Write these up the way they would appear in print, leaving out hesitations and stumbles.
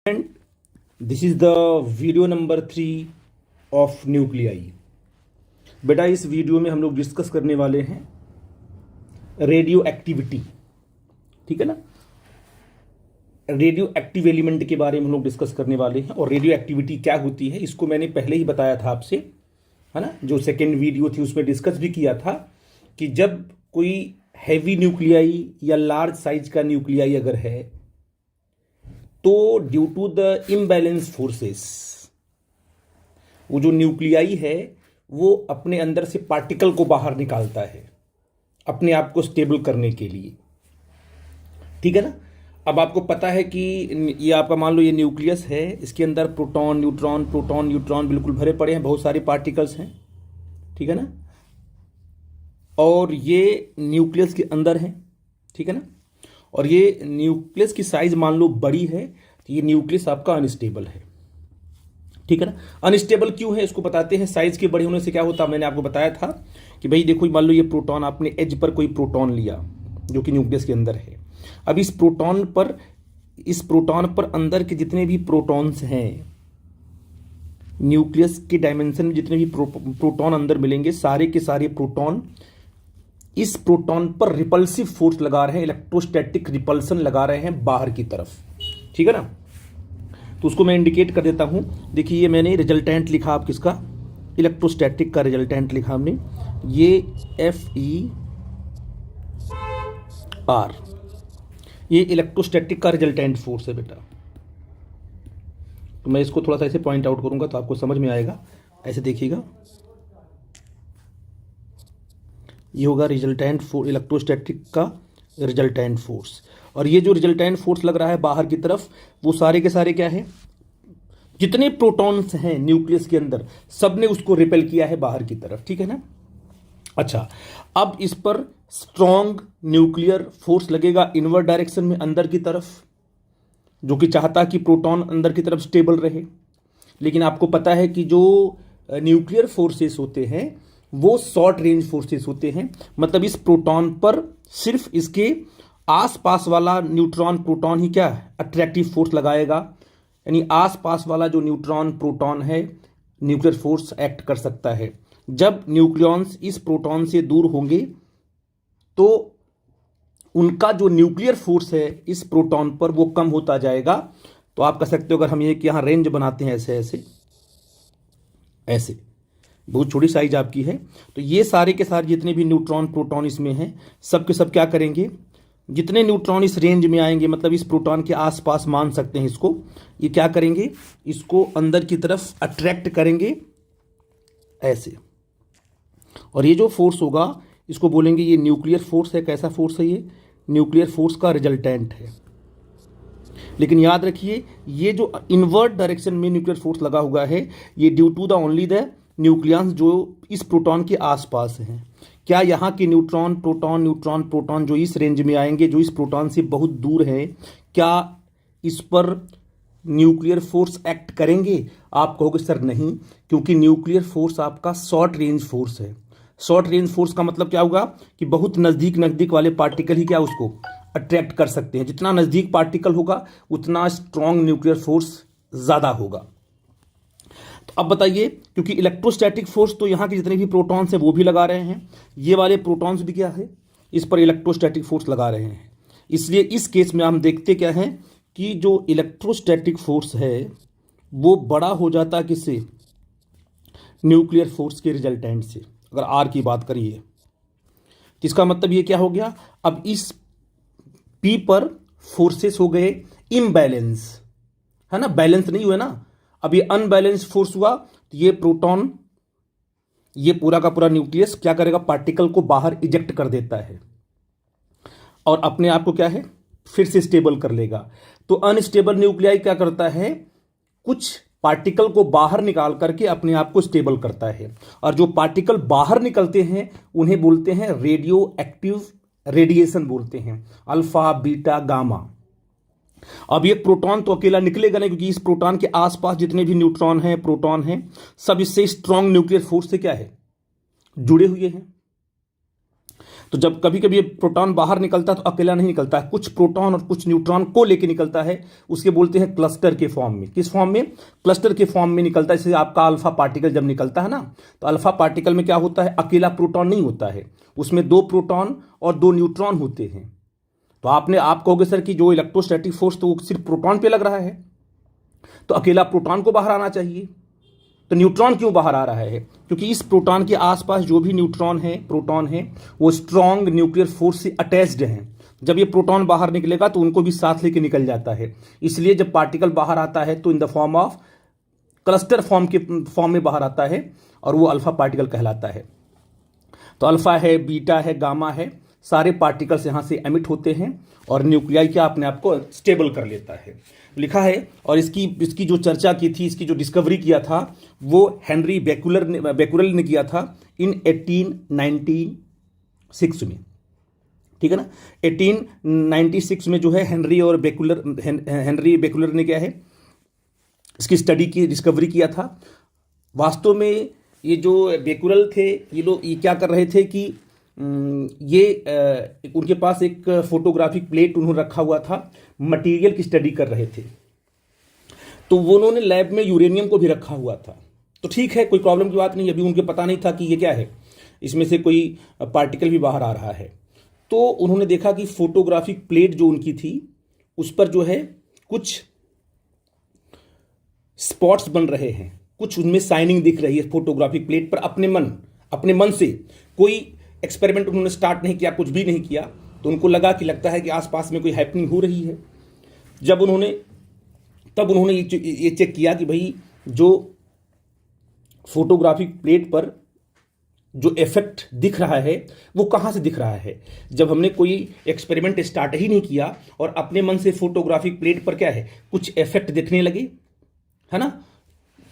This is the video number 3 of nuclei. बेटा इस video में हम लोग डिस्कस करने वाले हैं रेडियो एक्टिविटी। ठीक है ना, रेडियो एक्टिव एलिमेंट के बारे में हम लोग डिस्कस करने वाले हैं। और रेडियो एक्टिविटी क्या होती है इसको मैंने पहले ही बताया था आपसे, है ना। जो सेकेंड वीडियो थी उसमें डिस्कस भी किया था कि जब कोई हैवी न्यूक्लियाई या लार्ज साइज का न्यूक्लियाई अगर है तो due to the imbalance forces वो जो न्यूक्लियाई है वो अपने अंदर से पार्टिकल को बाहर निकालता है अपने आप को स्टेबल करने के लिए। ठीक है ना। अब आपको पता है कि ये आपका मान लो ये न्यूक्लियस है, इसके अंदर प्रोटॉन न्यूट्रॉन बिल्कुल भरे पड़े हैं, बहुत सारे पार्टिकल्स हैं। ठीक है ना। और ये न्यूक्लियस के अंदर है। ठीक है ना। और ये न्यूक्लियस की साइज मान लो बड़ी है तो ये न्यूक्लियस आपका अनस्टेबल है। ठीक है ना। अनस्टेबल क्यों है इसको बताते हैं। साइज के बड़े होने से क्या होता, मैंने आपको बताया था कि भाई देखो मान लो ये प्रोटॉन, आपने एज पर कोई प्रोटॉन लिया जो कि न्यूक्लियस के अंदर है। अब इस प्रोटॉन पर अंदर के जितने भी प्रोटॉन्स हैं, न्यूक्लियस के डायमेंशन में जितने भी प्रोटॉन अंदर मिलेंगे, सारे के सारे प्रोटॉन इस प्रोटॉन पर रिपल्सिव फोर्स लगा रहे हैं, इलेक्ट्रोस्टैटिक रिपल्सन लगा रहे हैं बाहर की तरफ। ठीक है ना। तो उसको मैं इंडिकेट कर देता हूं। देखिए ये मैंने रिजल्टेंट लिखा, आप किसका, इलेक्ट्रोस्टैटिक का रिजल्टेंट लिखा हमने, ये FeR, ये इलेक्ट्रोस्टैटिक का रिजल्टेंट फोर्स है बेटा। तो मैं इसको थोड़ा सा ऐसे पॉइंट आउट करूंगा तो आपको समझ में आएगा। ऐसे देखिएगा, ये होगा रिजल्टेंट फोर्स, इलेक्ट्रोस्टैटिक का रिजल्टेंट फोर्स। और ये जो रिजल्टेंट फोर्स लग रहा है बाहर की तरफ, वो सारे के सारे क्या है, जितने प्रोटॉन्स हैं न्यूक्लियस के अंदर सब ने उसको रिपेल किया है बाहर की तरफ। ठीक है ना। अच्छा, अब इस पर स्ट्रॉन्ग न्यूक्लियर फोर्स लगेगा इनवर्ड डायरेक्शन में अंदर की तरफ, जो कि चाहता कि प्रोटॉन अंदर की तरफ स्टेबल रहे। लेकिन आपको पता है कि जो न्यूक्लियर फोर्सेस होते हैं वो शॉर्ट रेंज फोर्सेस होते हैं। मतलब इस प्रोटॉन पर सिर्फ इसके आसपास वाला न्यूट्रॉन प्रोटॉन ही क्या अट्रैक्टिव फोर्स लगाएगा, यानी आसपास वाला जो न्यूट्रॉन प्रोटॉन है न्यूक्लियर फोर्स एक्ट कर सकता है। जब न्यूक्लियॉन्स इस प्रोटॉन से दूर होंगे तो उनका जो न्यूक्लियर फोर्स है इस प्रोटॉन पर वो कम होता जाएगा। तो आप कह सकते हो, अगर हम एक यहां रेंज बनाते हैं ऐसे ऐसे ऐसे, बहुत छोटी साइज आपकी है, तो ये सारे के सारे जितने भी न्यूट्रॉन प्रोटॉन इसमें हैं सब के सब क्या करेंगे, जितने न्यूट्रॉन इस रेंज में आएंगे, मतलब इस प्रोटॉन के आसपास मान सकते हैं इसको, ये क्या करेंगे, इसको अंदर की तरफ अट्रैक्ट करेंगे ऐसे। और ये जो फोर्स होगा इसको बोलेंगे ये न्यूक्लियर फोर्स है। कैसा फोर्स है, ये न्यूक्लियर फोर्स का रिजल्टेंट है। लेकिन याद रखिए ये जो इनवर्ट डायरेक्शन में न्यूक्लियर फोर्स लगा हुआ है ये due to the only the nucleons जो इस प्रोटॉन के आसपास हैं। क्या यहाँ के न्यूट्रॉन प्रोटॉन जो इस रेंज में आएंगे, जो इस प्रोटॉन से बहुत दूर है, क्या इस पर न्यूक्लियर फोर्स एक्ट करेंगे? आप कहोगे सर नहीं, क्योंकि न्यूक्लियर फोर्स आपका शॉर्ट रेंज फोर्स है। शॉर्ट रेंज फोर्स का मतलब क्या होगा कि बहुत नज़दीक वाले पार्टिकल ही क्या उसको अट्रैक्ट कर सकते हैं। जितना नज़दीक पार्टिकल होगा उतना स्ट्रॉन्ग न्यूक्लियर फोर्स ज़्यादा होगा। तो अब बताइए, क्योंकि इलेक्ट्रोस्टैटिक फोर्स तो यहाँ के जितने भी प्रोटॉन्स हैं वो भी लगा रहे हैं, ये वाले प्रोटॉन्स भी क्या है इस पर इलेक्ट्रोस्टैटिक फोर्स लगा रहे हैं। इसलिए इस केस में हम देखते क्या हैं कि जो इलेक्ट्रोस्टैटिक फोर्स है वो बड़ा हो जाता किससे, न्यूक्लियर फोर्स के रिजल्टेंट से। अगर आर की बात करिए तो इसका मतलब ये क्या हो गया, अब इस पी पर फोर्सेस हो गए इम्बैलेंस, है ना, बैलेंस नहीं हुए ना। अब ये अनबैलेंस फोर्स हुआ तो ये प्रोटॉन, ये पूरा का पूरा न्यूक्लियस क्या करेगा, पार्टिकल को बाहर इजेक्ट कर देता है और अपने आप को क्या है फिर से स्टेबल कर लेगा। तो अनस्टेबल न्यूक्लियाई क्या करता है, कुछ पार्टिकल को बाहर निकाल करके अपने आप को स्टेबल करता है। और जो पार्टिकल बाहर निकलते हैं उन्हें बोलते हैं रेडियो एक्टिव रेडिएशन बोलते हैं, अल्फा बीटा गामा। अब ये प्रोटॉन तो अकेला निकलेगा नहीं, क्योंकि इस प्रोटॉन के आसपास जितने भी न्यूट्रॉन हैं प्रोटॉन हैं सब इससे स्ट्रॉन्ग न्यूक्लियर फोर्स से क्या है जुड़े हुए हैं। तो तो जब कभी कभी प्रोटॉन बाहर निकलता है तो अकेला नहीं निकलता है, कुछ प्रोटॉन और कुछ न्यूट्रॉन को लेके निकलता है, उसके बोलते हैं क्लस्टर के फॉर्म में। किस फॉर्म में? क्लस्टर के फॉर्म में निकलता है। जैसे आपका अल्फा पार्टिकल जब निकलता है ना, तो अल्फा पार्टिकल में क्या होता है, अकेला प्रोटॉन नहीं होता है, उसमें 2 प्रोटॉन और 2 न्यूट्रॉन होते हैं। तो आप कहोगे सर कि जो इलेक्ट्रोस्टैटिक फोर्स तो वो सिर्फ प्रोटॉन पे लग रहा है, तो अकेला प्रोटॉन को बाहर आना चाहिए, तो न्यूट्रॉन क्यों बाहर आ रहा है? क्योंकि इस प्रोटॉन के आसपास जो भी न्यूट्रॉन है, प्रोटॉन है, वो स्ट्रॉन्ग न्यूक्लियर फोर्स से अटैच्ड हैं। जब ये प्रोटॉन बाहर निकलेगा तो उनको भी साथ लेके निकल जाता है। इसलिए जब पार्टिकल बाहर आता है तो इन the form of cluster form में बाहर आता है, और वो अल्फा पार्टिकल कहलाता है। तो अल्फा है, बीटा है, गामा है, सारे पार्टिकल्स यहाँ से एमिट होते हैं और न्यूक्लियाई क्या अपने आप को स्टेबल कर लेता है, लिखा है। और इसकी जो चर्चा की थी, इसकी जो डिस्कवरी किया था, वो हेनरी बेकुरल ने किया था इन 1896 में, ठीक है ना। 1896 में जो है हेनरी बेकुलर ने क्या है, इसकी स्टडी की, डिस्कवरी किया था। वास्तव में ये जो बेकुरल थे, ये लोग ये क्या कर रहे थे कि उनके पास एक फोटोग्राफिक प्लेट उन्होंने रखा हुआ था, मटेरियल की स्टडी कर रहे थे। तो वो उन्होंने लैब में यूरेनियम को भी रखा हुआ था। तो ठीक है, कोई प्रॉब्लम की बात नहीं। अभी उनके पता नहीं था कि ये क्या है, इसमें से कोई पार्टिकल भी बाहर आ रहा है। तो उन्होंने देखा कि फोटोग्राफिक प्लेट जो उनकी थी, उस पर जो है कुछ स्पॉट्स बन रहे हैं, कुछ उनमें साइनिंग दिख रही है फोटोग्राफिक प्लेट पर। अपने मन से कोई एक्सपेरिमेंट उन्होंने स्टार्ट नहीं किया, कुछ भी नहीं किया। तो उनको लगता है कि आसपास में कोई हैपनिंग हो रही है। तब उन्होंने ये चेक किया कि भाई जो फोटोग्राफिक प्लेट पर जो इफेक्ट दिख रहा है वो कहाँ से दिख रहा है। जब हमने कोई एक्सपेरिमेंट स्टार्ट ही नहीं किया और अपने मन से फोटोग्राफिक प्लेट पर क्या है, कुछ इफेक्ट दिखने लगे, है ना।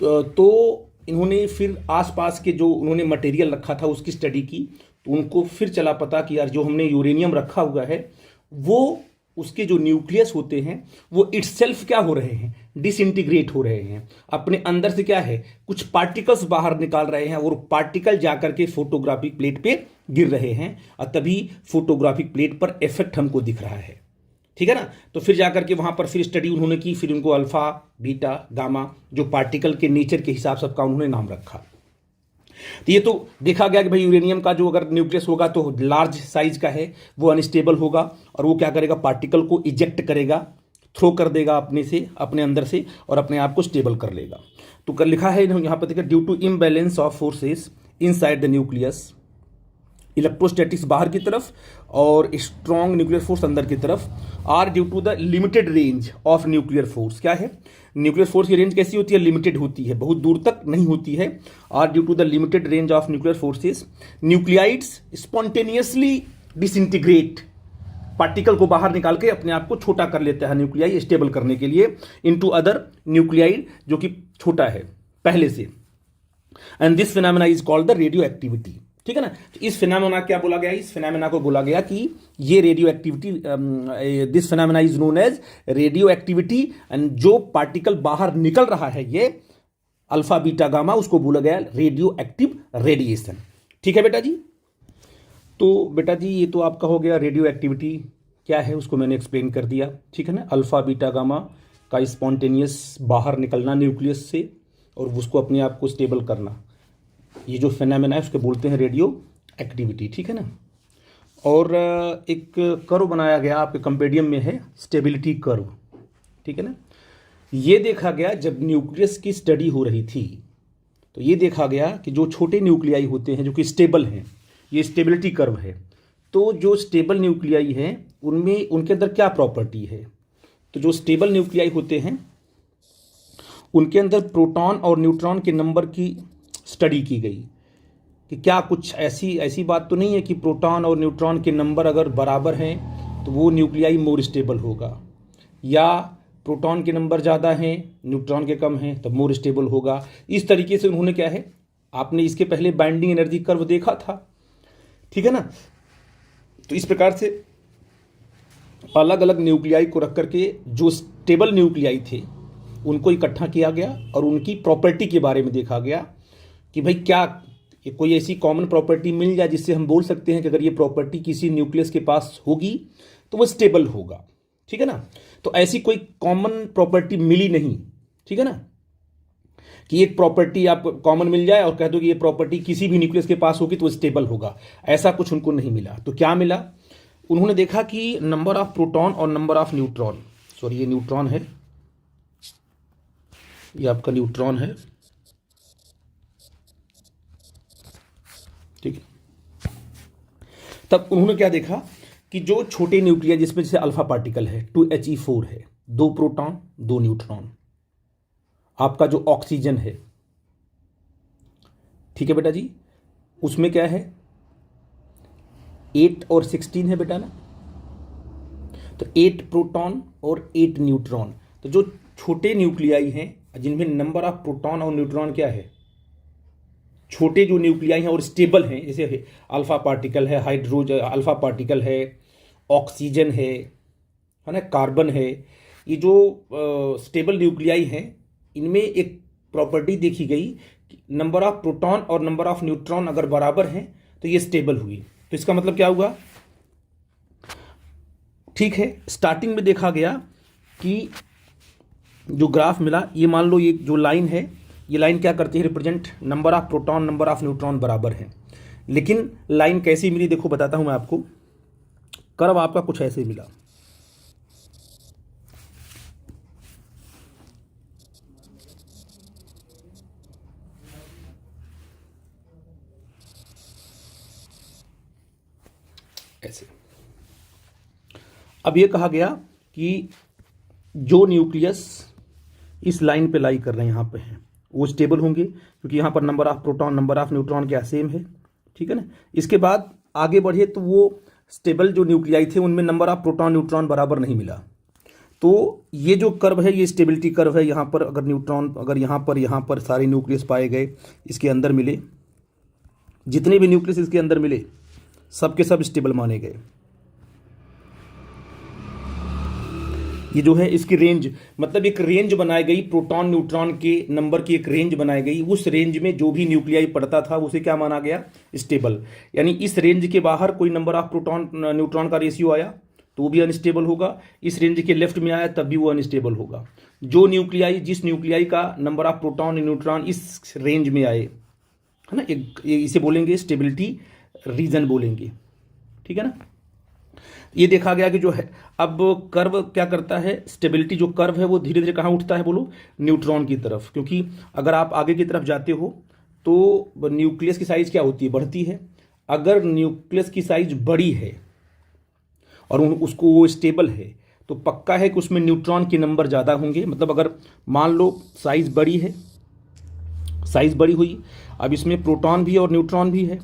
तो इन्होंने फिर आसपास के जो उन्होंने मटेरियल रखा था उसकी स्टडी की। तो उनको फिर चला पता कि यार जो हमने यूरेनियम रखा हुआ है, वो उसके जो न्यूक्लियस होते हैं वो इटसेल्फ क्या हो रहे हैं, डिसइंटीग्रेट हो रहे हैं। अपने अंदर से क्या है, कुछ पार्टिकल्स बाहर निकाल रहे हैं, और पार्टिकल जाकर के फोटोग्राफिक प्लेट पे गिर रहे हैं, और तभी फोटोग्राफिक प्लेट पर इफेक्ट हमको दिख रहा है, ठीक है ना। तो फिर जाकर के वहां पर फिर स्टडी उन्होंने की, फिर उनको अल्फा, बीटा, गामा, जो पार्टिकल के नेचर के हिसाब से सबका उन्होंने नाम रखा। तो ये तो देखा गया कि भाई यूरेनियम का जो अगर न्यूक्लियस होगा तो लार्ज साइज का है, वो अनस्टेबल होगा, और वो क्या करेगा, पार्टिकल को इजेक्ट करेगा, थ्रो कर देगा अपने अंदर से, और अपने आप को स्टेबल कर लेगा। तो लिखा है यहाँ पर देखिए, due to imbalance of forces inside the nucleus, electrostatics बाहर की तरफ और स्ट्रॉन्ग न्यूक्लियर फोर्स अंदर की तरफ, are due to the limited range of nuclear force. क्या है, न्यूक्लियर फोर्स की रेंज कैसी होती है, लिमिटेड होती है, बहुत दूर तक नहीं होती है। Are due to the limited range of nuclear forces, nuclides spontaneously disintegrate, particle को बाहर निकाल के अपने आप को छोटा कर लेता है न्यूक्लियाई स्टेबल करने के लिए, इनटू अदर न्यूक्लियाइड जो कि छोटा है पहले से। And this phenomena is called the radio activity, ठीक है ना। तो इस फिनोमेना क्या बोला गया, इस फिनोमेना को बोला गया कि ये radioactivity, this phenomena is known as radioactivity. And जो पार्टिकल बाहर निकल रहा है ये अल्फा, बीटा, गामा, उसको बोला गया रेडियो एक्टिव रेडिएशन, ठीक है बेटा जी। तो बेटा जी ये तो आपका हो गया रेडियो एक्टिविटी क्या है, उसको मैंने एक्सप्लेन कर दिया, ठीक है ना। अल्फा, बीटा, गामा का स्पॉन्टेनियस बाहर निकलना न्यूक्लियस से और उसको अपने आप को स्टेबल करना, ये जो फिनोमेना है उसके बोलते हैं रेडियो एक्टिविटी, ठीक है ना। और एक कर्व बनाया गया आपके कंपेडियम में है, स्टेबिलिटी कर्व, ठीक है ना। ये देखा गया जब न्यूक्लियस की स्टडी हो रही थी, तो ये देखा गया कि जो छोटे न्यूक्लियाई होते हैं जो कि स्टेबल हैं, ये स्टेबिलिटी कर्व है। तो जो स्टेबल न्यूक्लियाई हैं उनमें उनके अंदर क्या प्रॉपर्टी है, तो जो स्टेबल न्यूक्लियाई होते हैं उनके अंदर प्रोटॉन और न्यूट्रॉन के नंबर की स्टडी की गई कि क्या कुछ ऐसी बात तो नहीं है कि प्रोटॉन और न्यूट्रॉन के नंबर अगर बराबर हैं तो वो न्यूक्लियाई मोर स्टेबल होगा, या प्रोटॉन के नंबर ज़्यादा हैं न्यूट्रॉन के कम हैं तब मोर स्टेबल होगा। इस तरीके से उन्होंने क्या है, आपने इसके पहले बाइंडिंग एनर्जी कर्व देखा था, ठीक है ना। तो इस प्रकार से अलग अलग न्यूक्लियाई को रख करके जो स्टेबल न्यूक्लियाई थे उनको इकट्ठा किया गया और उनकी प्रॉपर्टी के बारे में देखा गया कि भाई क्या ये कोई ऐसी कॉमन प्रॉपर्टी मिल जाए जिससे हम बोल सकते हैं कि अगर ये प्रॉपर्टी किसी न्यूक्लियस के पास होगी तो वो स्टेबल होगा, ठीक है ना। तो ऐसी कोई कॉमन प्रॉपर्टी मिली नहीं, ठीक है ना, कि एक प्रॉपर्टी आप कॉमन मिल जाए और कह दो कि ये प्रॉपर्टी किसी भी न्यूक्लियस के पास होगी तो स्टेबल होगा, ऐसा कुछ उनको नहीं मिला। तो क्या मिला, उन्होंने देखा कि नंबर ऑफ प्रोटॉन और नंबर ऑफ न्यूट्रॉन, सॉरी ये न्यूट्रॉन है, ये आपका न्यूट्रॉन है, ठीक है। तब उन्होंने क्या देखा कि जो छोटे न्यूक्लियस जिसमें जैसे अल्फा पार्टिकल है 2He4 है, 2 प्रोटॉन 2 न्यूट्रॉन, आपका जो ऑक्सीजन है, ठीक है बेटा जी, उसमें क्या है 8 और 16 है बेटा ना, तो 8 प्रोटॉन और 8 न्यूट्रॉन। तो जो छोटे न्यूक्लियाई हैं जिनमें नंबर ऑफ प्रोटॉन और न्यूट्रॉन क्या है, छोटे जो न्यूक्लियाई हैं और स्टेबल हैं, जैसे अल्फा पार्टिकल है, हाइड्रोजन अल्फा पार्टिकल है, ऑक्सीजन है ना, कार्बन है, ये जो स्टेबल न्यूक्लियाई हैं इनमें एक प्रॉपर्टी देखी गई कि नंबर ऑफ प्रोटॉन और नंबर ऑफ न्यूट्रॉन अगर बराबर हैं तो ये स्टेबल हुई। तो इसका मतलब क्या हुआ, ठीक है, स्टार्टिंग में देखा गया कि जो ग्राफ मिला, ये मान लो ये जो लाइन है, ये लाइन क्या करती है, represent number of proton number of neutron बराबर है। लेकिन लाइन कैसी मिली देखो, बताता हूं मैं आपको, कर्व आपका कुछ ऐसे मिला, ऐसे। अब ये कहा गया कि जो न्यूक्लियस इस लाइन पे लाई कर रहे हैं, यहाँ पे हैं, वो स्टेबल होंगे क्योंकि यहाँ पर number of proton number of neutron क्या सेम है, ठीक है ना। इसके बाद आगे बढ़े तो वो स्टेबल जो न्यूक्लियाई थे उनमें नंबर ऑफ प्रोटॉन न्यूट्रॉन बराबर नहीं मिला। तो ये जो कर्व है ये स्टेबिलिटी कर्व है, यहाँ पर अगर न्यूट्रॉन अगर यहाँ पर सारे न्यूक्लियस पाए गए, इसके अंदर मिले, जितने भी न्यूक्लियस इसके अंदर मिले सब के सब स्टेबल माने गए। ये जो है इसकी रेंज, मतलब एक रेंज बनाई गई, प्रोटॉन न्यूट्रॉन के नंबर की एक रेंज बनाई गई, उस रेंज में जो भी न्यूक्लियाई पड़ता था उसे क्या माना गया, स्टेबल। यानी इस रेंज के बाहर कोई नंबर ऑफ प्रोटॉन न्यूट्रॉन का रेशियो आया तो वो भी अनस्टेबल होगा, इस रेंज के लेफ्ट में आया तब भी वो अनस्टेबल होगा। जो न्यूक्लियाई जिस न्यूक्लियाई का नंबर ऑफ प्रोटॉन न्यूट्रॉन इस रेंज में आए, है ना, इसे बोलेंगे स्टेबिलिटी रीजन बोलेंगे, ठीक है ना। ये देखा गया कि जो है अब कर्व क्या करता है, स्टेबिलिटी जो कर्व है वो धीरे धीरे कहाँ उठता है बोलो, न्यूट्रॉन की तरफ। क्योंकि अगर आप आगे की तरफ जाते हो तो न्यूक्लियस की साइज क्या होती है, बढ़ती है। अगर न्यूक्लियस की साइज बड़ी है और उसको वो स्टेबल है तो पक्का है कि उसमें न्यूट्रॉन के नंबर ज़्यादा होंगे। मतलब अगर मान लो साइज बड़ी है, साइज बड़ी हुई, अब इसमें प्रोटॉन भी और न्यूट्रॉन भी है,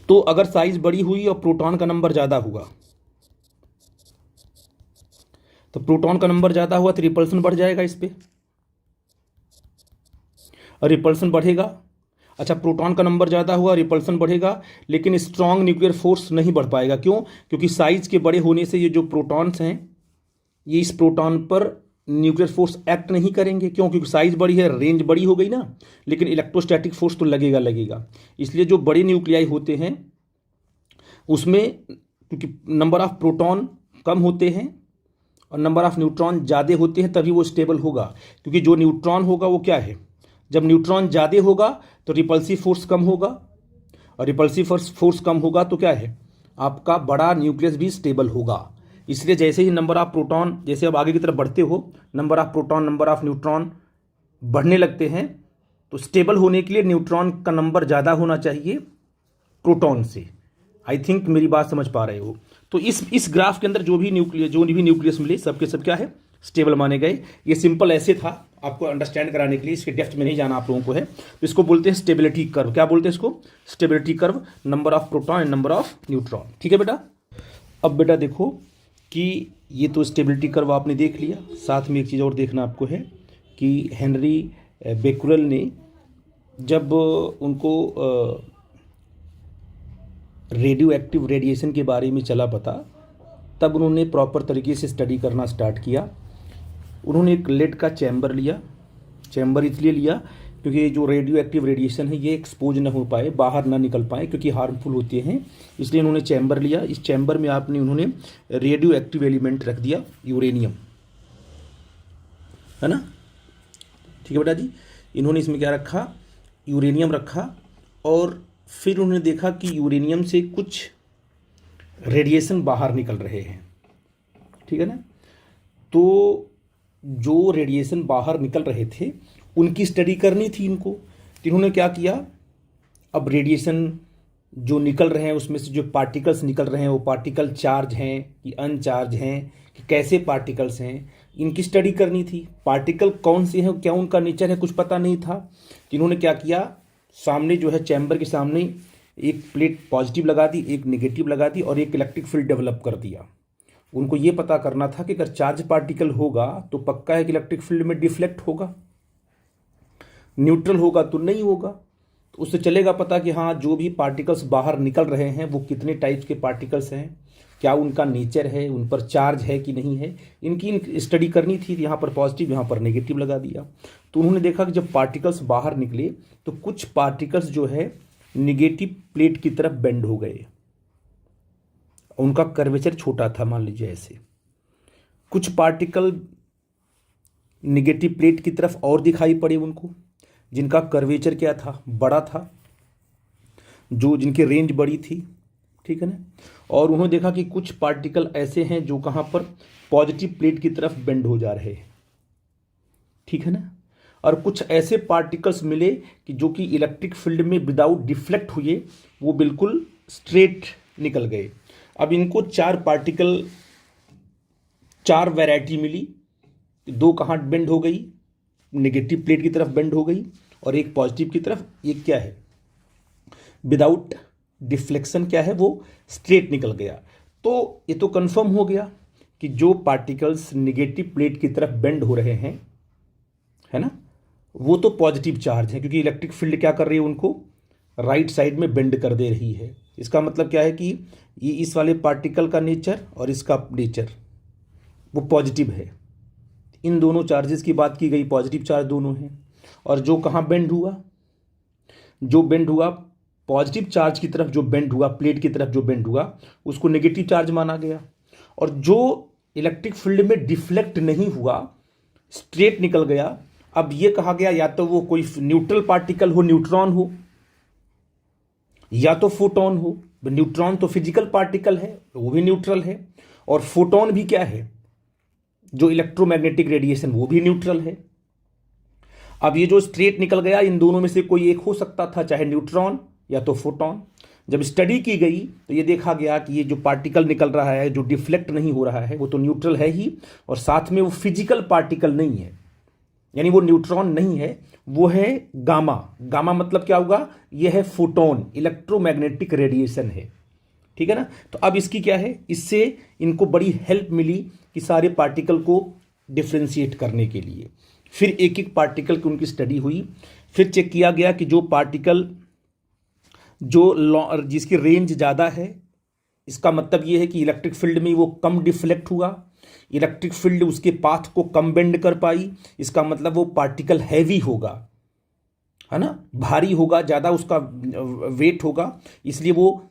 तो अगर साइज बड़ी हुई और प्रोटॉन का नंबर ज़्यादा हुआ तो प्रोटॉन का नंबर ज़्यादा हुआ तो रिपल्सन बढ़ जाएगा इस पर, और रिपल्सन बढ़ेगा। अच्छा, प्रोटॉन का नंबर ज़्यादा हुआ, रिपल्सन बढ़ेगा, लेकिन स्ट्रॉन्ग न्यूक्लियर फोर्स नहीं बढ़ पाएगा। क्यों? क्योंकि साइज के बड़े होने से ये जो प्रोटॉन्स हैं ये इस प्रोटॉन पर न्यूक्लियर फोर्स एक्ट नहीं करेंगे। क्यों? क्योंकि साइज बड़ी है, रेंज बड़ी हो गई ना, लेकिन इलेक्ट्रोस्टैटिक फोर्स तो लगेगा। इसलिए जो बड़े न्यूक्लियाई होते हैं उसमें क्योंकि नंबर ऑफ प्रोटॉन कम होते हैं और नंबर ऑफ न्यूट्रॉन ज़्यादा होते हैं तभी वो स्टेबल होगा। क्योंकि जो न्यूट्रॉन होगा वो क्या है, जब न्यूट्रॉन ज़्यादा होगा तो रिपल्सिव फोर्स कम होगा, और रिपल्सिव फोर्स कम होगा तो क्या है, आपका बड़ा न्यूक्लियस भी स्टेबल होगा। इसलिए जैसे ही नंबर ऑफ प्रोटॉन, जैसे अब आगे की तरफ बढ़ते हो, number of proton number of neutron बढ़ने लगते हैं, तो स्टेबल होने के लिए न्यूट्रॉन का नंबर ज़्यादा होना चाहिए प्रोटॉन से। आई थिंक मेरी बात समझ पा रहे हो। तो इस ग्राफ के अंदर जो भी न्यूक्लियस मिले सबके सब क्या है, स्टेबल माने गए। ये सिंपल ऐसे था आपको अंडरस्टैंड कराने के लिए, इसके डेप्थ में नहीं जाना आप लोगों को है। तो इसको बोलते हैं स्टेबिलिटी कर्व। क्या बोलते हैं इसको? Stability curve, number of proton and number of neutron. ठीक है बेटा। अब बेटा देखो कि ये तो स्टेबिलिटी कर्व आपने देख लिया, साथ में एक चीज़ और देखना आपको है कि हेनरी बेकुरल ने जब उनको रेडियो एक्टिव रेडिएशन के बारे में चला पता, तब उन्होंने प्रॉपर तरीके से स्टडी करना स्टार्ट किया। उन्होंने एक लेड का चैम्बर लिया। चैम्बर इसलिए लिया क्योंकि ये जो रेडियो एक्टिव रेडिएशन है ये एक्सपोज ना हो पाए, बाहर ना निकल पाए, क्योंकि हार्मफुल होते हैं, इसलिए इन्होंने चैम्बर लिया। इस चैम्बर में आपने उन्होंने रेडियो एक्टिव एलिमेंट रख दिया, यूरेनियम, है ना। ठीक है बेटा जी, इन्होंने इसमें क्या रखा, यूरेनियम रखा, और फिर उन्होंने देखा कि यूरेनियम से कुछ रेडिएशन बाहर निकल रहे हैं, ठीक है ना। तो जो रेडिएशन बाहर निकल रहे थे उनकी स्टडी करनी थी इनको, तो इन्होंने क्या किया, अब रेडिएशन जो निकल रहे हैं उसमें से जो पार्टिकल्स निकल रहे हैं वो पार्टिकल चार्ज हैं कि अनचार्ज हैं, कि कैसे पार्टिकल्स हैं, इनकी स्टडी करनी थी। पार्टिकल कौन से हैं, क्या उनका नेचर है, कुछ पता नहीं था। तो इन्होंने क्या किया, सामने जो है चैम्बर के सामने एक प्लेट पॉजिटिव लगा दी, एक नेगेटिव लगा दी, और एक इलेक्ट्रिक फील्ड डेवलप कर दिया। उनको ये पता करना था कि अगर चार्ज पार्टिकल होगा तो पक्का है कि इलेक्ट्रिक फील्ड में डिफ्लेक्ट होगा, न्यूट्रल होगा तो नहीं होगा। तो उससे चलेगा पता कि हाँ जो भी पार्टिकल्स बाहर निकल रहे हैं वो कितने टाइप्स के पार्टिकल्स हैं, क्या उनका नेचर है, उन पर चार्ज है कि नहीं है, इनकी स्टडी करनी थी। यहाँ पर पॉजिटिव, यहाँ पर नेगेटिव लगा दिया। तो उन्होंने देखा कि जब पार्टिकल्स बाहर निकले तो कुछ पार्टिकल्स जो है निगेटिव प्लेट की तरफ बेंड हो गए, उनका कर्वेचर छोटा था, मान लीजिए ऐसे। कुछ पार्टिकल निगेटिव प्लेट की तरफ और दिखाई पड़े उनको, जिनका कर्वेचर क्या था, बड़ा था, जो जिनकी रेंज बड़ी थी, ठीक है ना। और उन्होंने देखा कि कुछ पार्टिकल ऐसे हैं जो कहाँ पर पॉजिटिव प्लेट की तरफ बेंड हो जा रहे हैं, ठीक है ना। और कुछ ऐसे पार्टिकल्स मिले कि जो कि इलेक्ट्रिक फील्ड में विदाउट डिफ्लेक्ट हुए, वो बिल्कुल स्ट्रेट निकल गए। अब इनको चार पार्टिकल, चार वैरायटी मिली, दो कहाँ बेंड हो गई, नेगेटिव प्लेट की तरफ बेंड हो गई, और एक पॉजिटिव की तरफ। एक क्या है, विदाउट डिफ्लेक्शन क्या है, वो स्ट्रेट निकल गया। तो ये तो कंफर्म हो गया कि जो पार्टिकल्स नेगेटिव प्लेट की तरफ बेंड हो रहे हैं, है ना, वो तो पॉजिटिव चार्ज है, क्योंकि इलेक्ट्रिक फील्ड क्या कर रही है, उनको राइट साइड में बेंड कर दे रही है। इसका मतलब क्या है कि ये इस वाले पार्टिकल का नेचर और इसका नेचर वो पॉजिटिव है। इन दोनों चार्जेस की बात की गई, पॉजिटिव चार्ज दोनों हैं। और जो कहाँ बेंड हुआ, जो बेंड हुआ पॉजिटिव चार्ज की तरफ, जो बेंड हुआ प्लेट की तरफ, जो बेंड हुआ उसको नेगेटिव चार्ज माना गया। और जो इलेक्ट्रिक फील्ड में डिफ्लेक्ट नहीं हुआ, स्ट्रेट निकल गया, अब ये कहा गया या तो वो कोई न्यूट्रल पार्टिकल हो, न्यूट्रॉन हो, या तो फोटॉन हो। न्यूट्रॉन तो फिजिकल पार्टिकल है, वो भी न्यूट्रल है, और फोटॉन भी क्या है, जो इलेक्ट्रोमैग्नेटिक रेडिएशन, वो भी न्यूट्रल है। अब ये जो स्ट्रेट निकल गया, इन दोनों में से कोई एक हो सकता था, चाहे न्यूट्रॉन या तो फोटॉन। जब स्टडी की गई तो ये देखा गया कि ये जो पार्टिकल निकल रहा है, जो डिफ्लेक्ट नहीं हो रहा है, वो तो न्यूट्रल है ही, और साथ में वो फिजिकल पार्टिकल नहीं है, यानी वो न्यूट्रॉन नहीं है, वो है गामा। गामा मतलब क्या होगा, ये है फोटॉन, इलेक्ट्रोमैग्नेटिक रेडिएशन है, ठीक है ना। तो अब इसकी क्या है, इससे इनको बड़ी हेल्प मिली कि सारे पार्टिकल को डिफ्रेंशिएट करने के लिए। फिर एक एक पार्टिकल की उनकी स्टडी हुई, फिर चेक किया गया कि जो पार्टिकल जो जिसकी रेंज ज़्यादा है, इसका मतलब ये है कि इलेक्ट्रिक फील्ड में वो कम डिफ्लेक्ट हुआ, इलेक्ट्रिक फील्ड उसके पाथ को कम बेंड कर पाई, इसका मतलब वो पार्टिकल हैवी होगा, है ना, भारी होगा, ज़्यादा उसका वेट होगा, इसलिए वो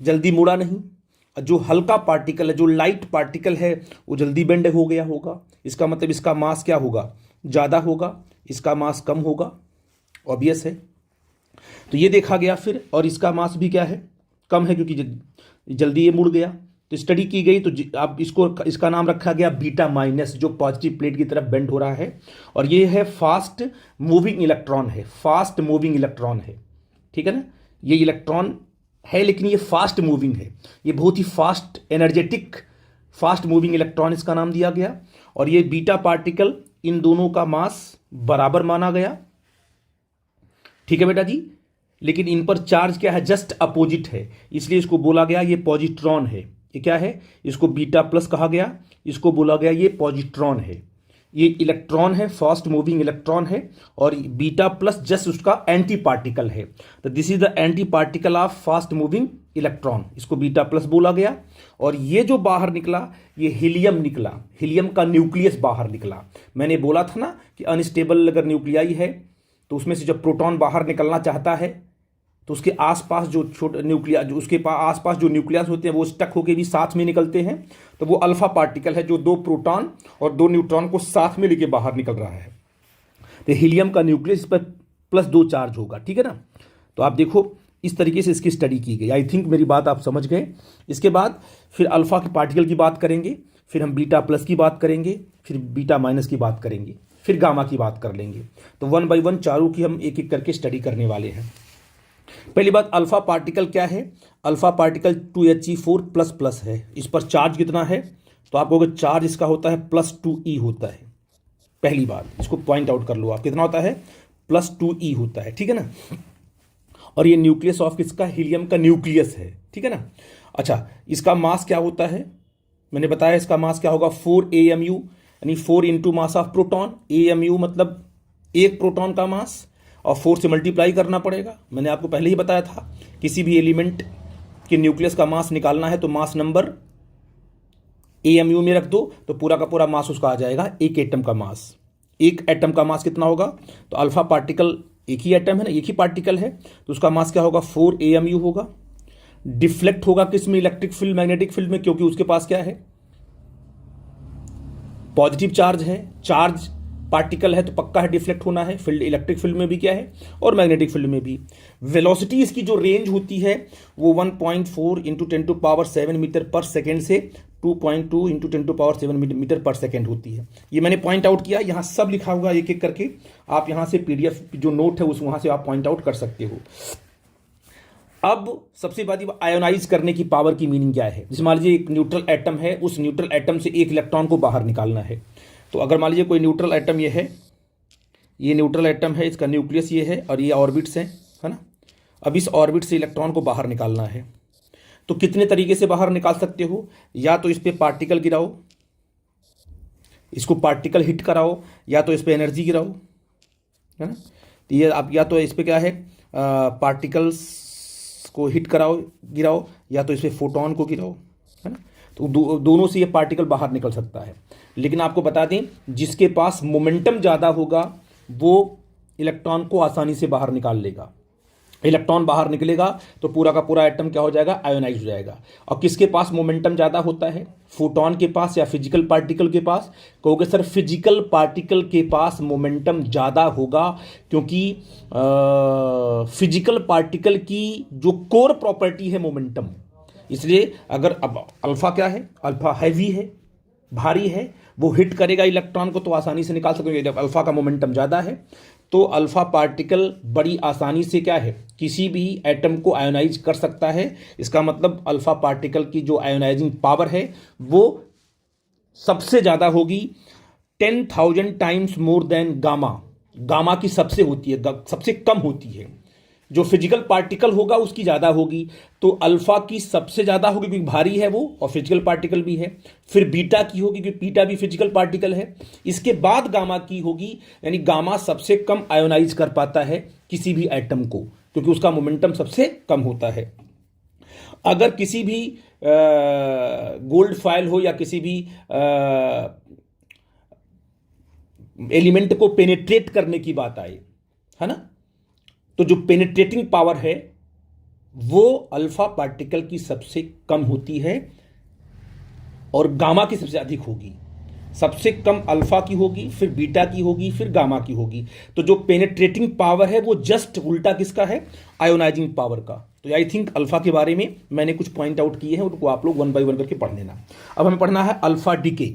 जल्दी मुड़ा नहीं। जो हल्का पार्टिकल है, जो लाइट पार्टिकल है, वो जल्दी बेंड हो गया होगा, इसका मतलब इसका मास क्या होगा, ज़्यादा होगा, इसका मास कम होगा, ऑब्वियस है। तो ये देखा गया फिर, और इसका मास भी क्या है, कम है, क्योंकि जल्दी ये मुड़ गया। तो स्टडी की गई, तो अब इसका नाम रखा गया बीटा माइनस, जो पॉजिटिव प्लेट की तरफ बेंड हो रहा है, और ये है फास्ट मूविंग इलेक्ट्रॉन है, फास्ट मूविंग इलेक्ट्रॉन है, ठीक है ना। ये इलेक्ट्रॉन है लेकिन ये फास्ट मूविंग है, ये बहुत ही fast energetic fast moving electron इसका नाम दिया गया। और ये बीटा पार्टिकल, इन दोनों का मास बराबर माना गया, ठीक है बेटा जी, लेकिन इन पर चार्ज क्या है, जस्ट अपोजिट है, इसलिए इसको बोला गया ये पॉजिट्रॉन है। ये क्या है, इसको बीटा प्लस कहा गया, इसको बोला गया ये पॉजिट्रॉन है। ये इलेक्ट्रॉन है, फास्ट मूविंग इलेक्ट्रॉन है, और बीटा प्लस जस्ट उसका एंटी पार्टिकल है। तो this is the anti particle of fast moving electron, इसको बीटा प्लस बोला गया। और ये जो बाहर निकला, ये हीलियम निकला, हीलियम का न्यूक्लियस बाहर निकला। मैंने बोला था ना कि अनस्टेबल अगर न्यूक्लियाई है तो उसमें से जब प्रोटॉन बाहर निकलना चाहता है तो उसके आसपास जो छोटे न्यूक्लियस, जो उसके आसपास जो न्यूक्लियस होते हैं वो स्टक होके भी साथ में निकलते हैं, तो वो अल्फा पार्टिकल है जो 2 प्रोटॉन और 2 न्यूट्रॉन को साथ में लेके बाहर निकल रहा है। तो हीलियम का न्यूक्लियस इस पर +2 चार्ज होगा, ठीक है ना। तो आप देखो इस तरीके से इसकी स्टडी की गई। आई थिंक मेरी बात आप समझ गए। इसके बाद फिर अल्फा के पार्टिकल की बात करेंगे, फिर हम बीटा प्लस की बात करेंगे, फिर बीटा माइनस की बात करेंगे, फिर गामा की बात कर लेंगे। तो 1 बाय 1 चारों की हम एक एक करके स्टडी करने वाले हैं। पहली बात, अल्फा पार्टिकल क्या है? अल्फा पार्टिकल 2He4++ है। इस पर चार्ज कितना है? तो आप कहोगे चार्ज इसका होता है +2E होता है। पहली बात इसको पॉइंट आउट कर लो आप, कितना होता है? +2E होता है, ठीक है ना। और ये न्यूक्लियस ऑफ किसका? हीलियम का न्यूक्लियस है, ठीक है ना। अच्छा, इसका मास क्या होता है? मैंने बताया इसका मास क्या होगा? 4 AMU, यानी 4 into mass of proton. AMU मतलब एक प्रोटॉन का मास, और 4 से मल्टीप्लाई करना पड़ेगा। मैंने आपको पहले ही बताया था किसी भी एलिमेंट के न्यूक्लियस का मास निकालना है तो मास नंबर AMU में रख दो तो पूरा का पूरा मास उसका आ जाएगा एक एटम का मास। एक एटम का मास कितना होगा? तो अल्फा पार्टिकल एक ही एटम है ना, एक ही पार्टिकल है, तो उसका मास क्या होगा? 4 AMU होगा। डिफ्लेक्ट होगा किसमें? इलेक्ट्रिक फील्ड, मैग्नेटिक फील्ड में, क्योंकि उसके पास क्या है? पॉजिटिव चार्ज है। चार्ज पार्टिकल है तो पक्का है डिफ्लेक्ट होना है। फील्ड इलेक्ट्रिक फील्ड में भी क्या है और मैग्नेटिक फील्ड में भी। वेलोसिटी इसकी जो रेंज होती है वो 1.4 × 10⁻7 मीटर पर सेकेंड से 2.2 × 10⁻7 मीटर पर सेकेंड होती है। ये मैंने पॉइंट आउट किया, यहाँ सब लिखा हुआ एक एक करके। आप यहाँ से PDF जो नोट है उस वहाँ से आप पॉइंट आउट कर सकते हो। अब सबसे बात आयोनाइज करने की पावर की मीनिंग क्या है? जैसे मान लीजिए एक न्यूट्रल एटम है, उस न्यूट्रल एटम से एक इलेक्ट्रॉन को बाहर निकालना है। तो अगर मान लीजिए कोई न्यूट्रल एटम ये है, ये न्यूट्रल एटम है, इसका न्यूक्लियस ये है और ये ऑर्बिट्स हैं, है ना। अब इस ऑर्बिट से इलेक्ट्रॉन को बाहर निकालना है तो कितने तरीके से बाहर निकाल सकते हो? या तो इस पर पार्टिकल गिराओ, इसको पार्टिकल हिट कराओ, या तो इस पर एनर्जी गिराओ, है ना। तो ये आप या तो इस पर क्या है पार्टिकल्स को हिट कराओ, गिराओ, या तो इस पर फोटोन को गिराओ, है ना। तो दोनों से ये पार्टिकल बाहर निकल सकता है। लेकिन आपको बता दें जिसके पास मोमेंटम ज़्यादा होगा वो इलेक्ट्रॉन को आसानी से बाहर निकाल लेगा। इलेक्ट्रॉन बाहर निकलेगा तो पूरा का पूरा एटम क्या हो जाएगा? आयोनाइज हो जाएगा। और किसके पास मोमेंटम ज़्यादा होता है? फोटॉन के पास या फिजिकल पार्टिकल के पास? कहोगे सर फिजिकल पार्टिकल के पास मोमेंटम ज़्यादा होगा, क्योंकि फिजिकल पार्टिकल की जो कोर प्रॉपर्टी है मोमेंटम। इसलिए अगर अब अल्फा क्या है? अल्फा हैवी है, भारी है, वो हिट करेगा इलेक्ट्रॉन को तो आसानी से निकाल सकेंगे। जब अल्फा का मोमेंटम ज़्यादा है तो अल्फा पार्टिकल बड़ी आसानी से क्या है किसी भी एटम को आयोनाइज कर सकता है। इसका मतलब अल्फा पार्टिकल की जो आयोनाइजिंग पावर है वो सबसे ज़्यादा होगी 10,000 times more than gamma. Gamma की सबसे होती है, सबसे कम होती है। जो फिजिकल पार्टिकल होगा उसकी ज़्यादा होगी, तो अल्फा की सबसे ज़्यादा होगी क्योंकि भारी है वो और फिजिकल पार्टिकल भी है। फिर बीटा की होगी क्योंकि बीटा भी फिजिकल पार्टिकल है। इसके बाद गामा की होगी, यानी गामा सबसे कम आयोनाइज कर पाता है किसी भी एटम को क्योंकि उसका मोमेंटम सबसे कम होता है। अगर किसी भी गोल्ड फॉयल हो या किसी भी एलिमेंट को पेनिट्रेट करने की बात आए, है ना, तो जो पेनिट्रेटिंग पावर है वो अल्फा पार्टिकल की सबसे कम होती है और गामा की सबसे अधिक होगी। सबसे कम अल्फा की होगी, फिर बीटा की होगी, फिर गामा की होगी। तो जो पेनिट्रेटिंग पावर है वो जस्ट उल्टा किसका है? आयोनाइजिंग पावर का। तो आई थिंक अल्फा के बारे में मैंने कुछ पॉइंट आउट किए हैं, उनको आप लोग 1 बाय 1 करके पढ़ लेना। अब हमें पढ़ना है अल्फा डिके।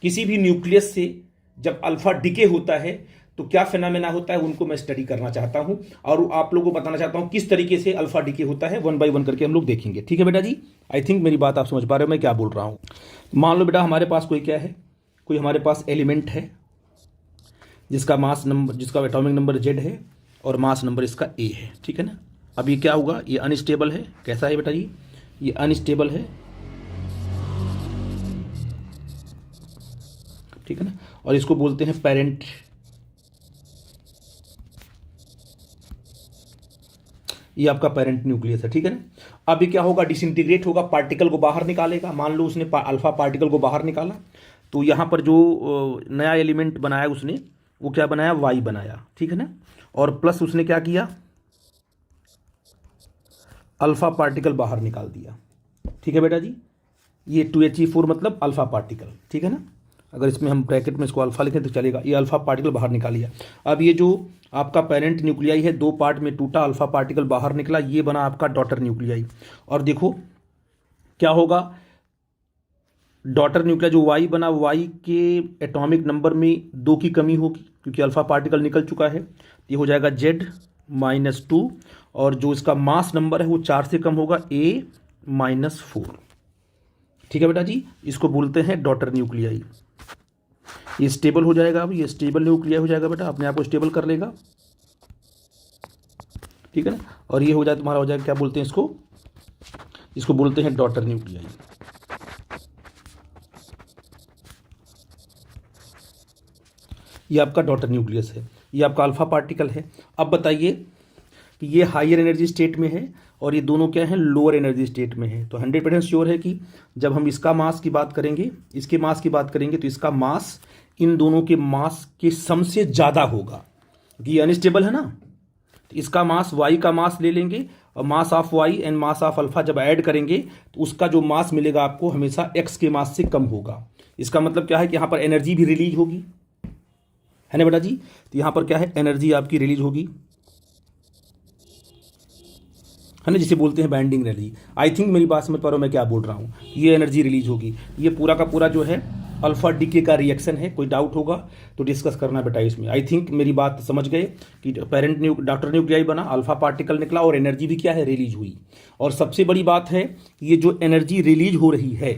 किसी भी न्यूक्लियस से जब अल्फा डिके होता है तो क्या फिनोमेना होता है उनको मैं स्टडी करना चाहता हूं और आप लोगों को बताना चाहता हूं किस तरीके से अल्फा डिके होता है। 1 बाय 1 करके हम लोग देखेंगे, ठीक है बेटा जी। आई थिंक मेरी बात आप समझ पा रहे हो मैं क्या बोल रहा हूं। मान लो बेटा हमारे पास कोई क्या है, कोई हमारे पास एलिमेंट है जिसका मास नंबर, जिसका एटॉमिक नंबर Z है और मास नंबर इसका A है, ठीक है ना। अब ये क्या होगा? ये अनस्टेबल है। कैसा है बेटा जी? ये अनस्टेबल है, ठीक है ना। और इसको बोलते हैं पेरेंट। ये आपका पेरेंट न्यूक्लियस है, ठीक है ना। अब ये क्या होगा? डिसइंटीग्रेट होगा, पार्टिकल को बाहर निकालेगा। मान लो उसने अल्फा पार्टिकल को बाहर निकाला तो यहाँ पर जो नया एलिमेंट बनाया उसने वो क्या बनाया, वाई बनाया, ठीक है ना। और प्लस उसने क्या किया, अल्फा पार्टिकल बाहर निकाल दिया, ठीक है बेटा जी। ये 2He4 मतलब अल्फा पार्टिकल, ठीक है ना। अगर इसमें हम ब्रैकेट में इसको अल्फा लिखें तो चलेगा। ये अल्फा पार्टिकल बाहर निकाल लिया। अब ये जो आपका पेरेंट न्यूक्लियाई है, दो पार्ट में टूटा, अल्फा पार्टिकल बाहर निकला, ये बना आपका डॉटर न्यूक्लियाई। और देखो क्या होगा, डॉटर न्यूक्लिया जो वाई बना, वाई के एटॉमिक नंबर में 2 की कमी होगी क्योंकि अल्फा पार्टिकल निकल चुका है। ये हो जाएगा Z-2 और जो इसका मास नंबर है वो 4 से कम होगा, A-4, ठीक है बेटा जी। इसको बोलते हैं डॉटर न्यूक्लियाई। ये स्टेबल हो जाएगा, अब ये स्टेबल न्यूक्लियाई हो जाएगा बेटा, अपने आप को स्टेबल कर लेगा, ठीक है ना। और ये हो जाए तुम्हारा, हो जाएगा क्या बोलते हैं इसको, इसको बोलते हैं डॉटर न्यूक्लियाई। ये आपका डॉटर न्यूक्लियस है, ये आपका अल्फा पार्टिकल है। अब बताइए कि ये हायर एनर्जी स्टेट में है और ये दोनों क्या हैं, लोअर एनर्जी स्टेट में है। तो 100% श्योर है कि जब हम इसका मास की बात करेंगे, इसके मास की बात करेंगे, तो इसका मास इन दोनों के मास के सम से ज़्यादा होगा क्योंकि ये अनस्टेबल है ना। तो इसका मास, वाई का मास ले लेंगे और mass of Y and mass of alpha जब ऐड करेंगे तो उसका जो मास मिलेगा आपको हमेशा एक्स के मास से कम होगा। इसका मतलब क्या है कि यहाँ पर एनर्जी भी रिलीज होगी, है ना बेटा जी। तो यहाँ पर क्या है, एनर्जी आपकी रिलीज होगी, है ना, जिसे बोलते हैं बैंडिंग एनर्जी। आई थिंक मेरी बात समझ पा रहे हो मैं क्या बोल रहा हूँ। ये एनर्जी रिलीज होगी। ये पूरा का पूरा जो है अल्फा डीके का रिएक्शन है। कोई डाउट होगा तो डिस्कस करना बेटा इसमें। आई थिंक मेरी बात समझ गए कि डॉटर न्यूक्लियाई बना, अल्फा पार्टिकल निकला और एनर्जी भी क्या है, रिलीज हुई। और सबसे बड़ी बात है, ये जो एनर्जी रिलीज हो रही है,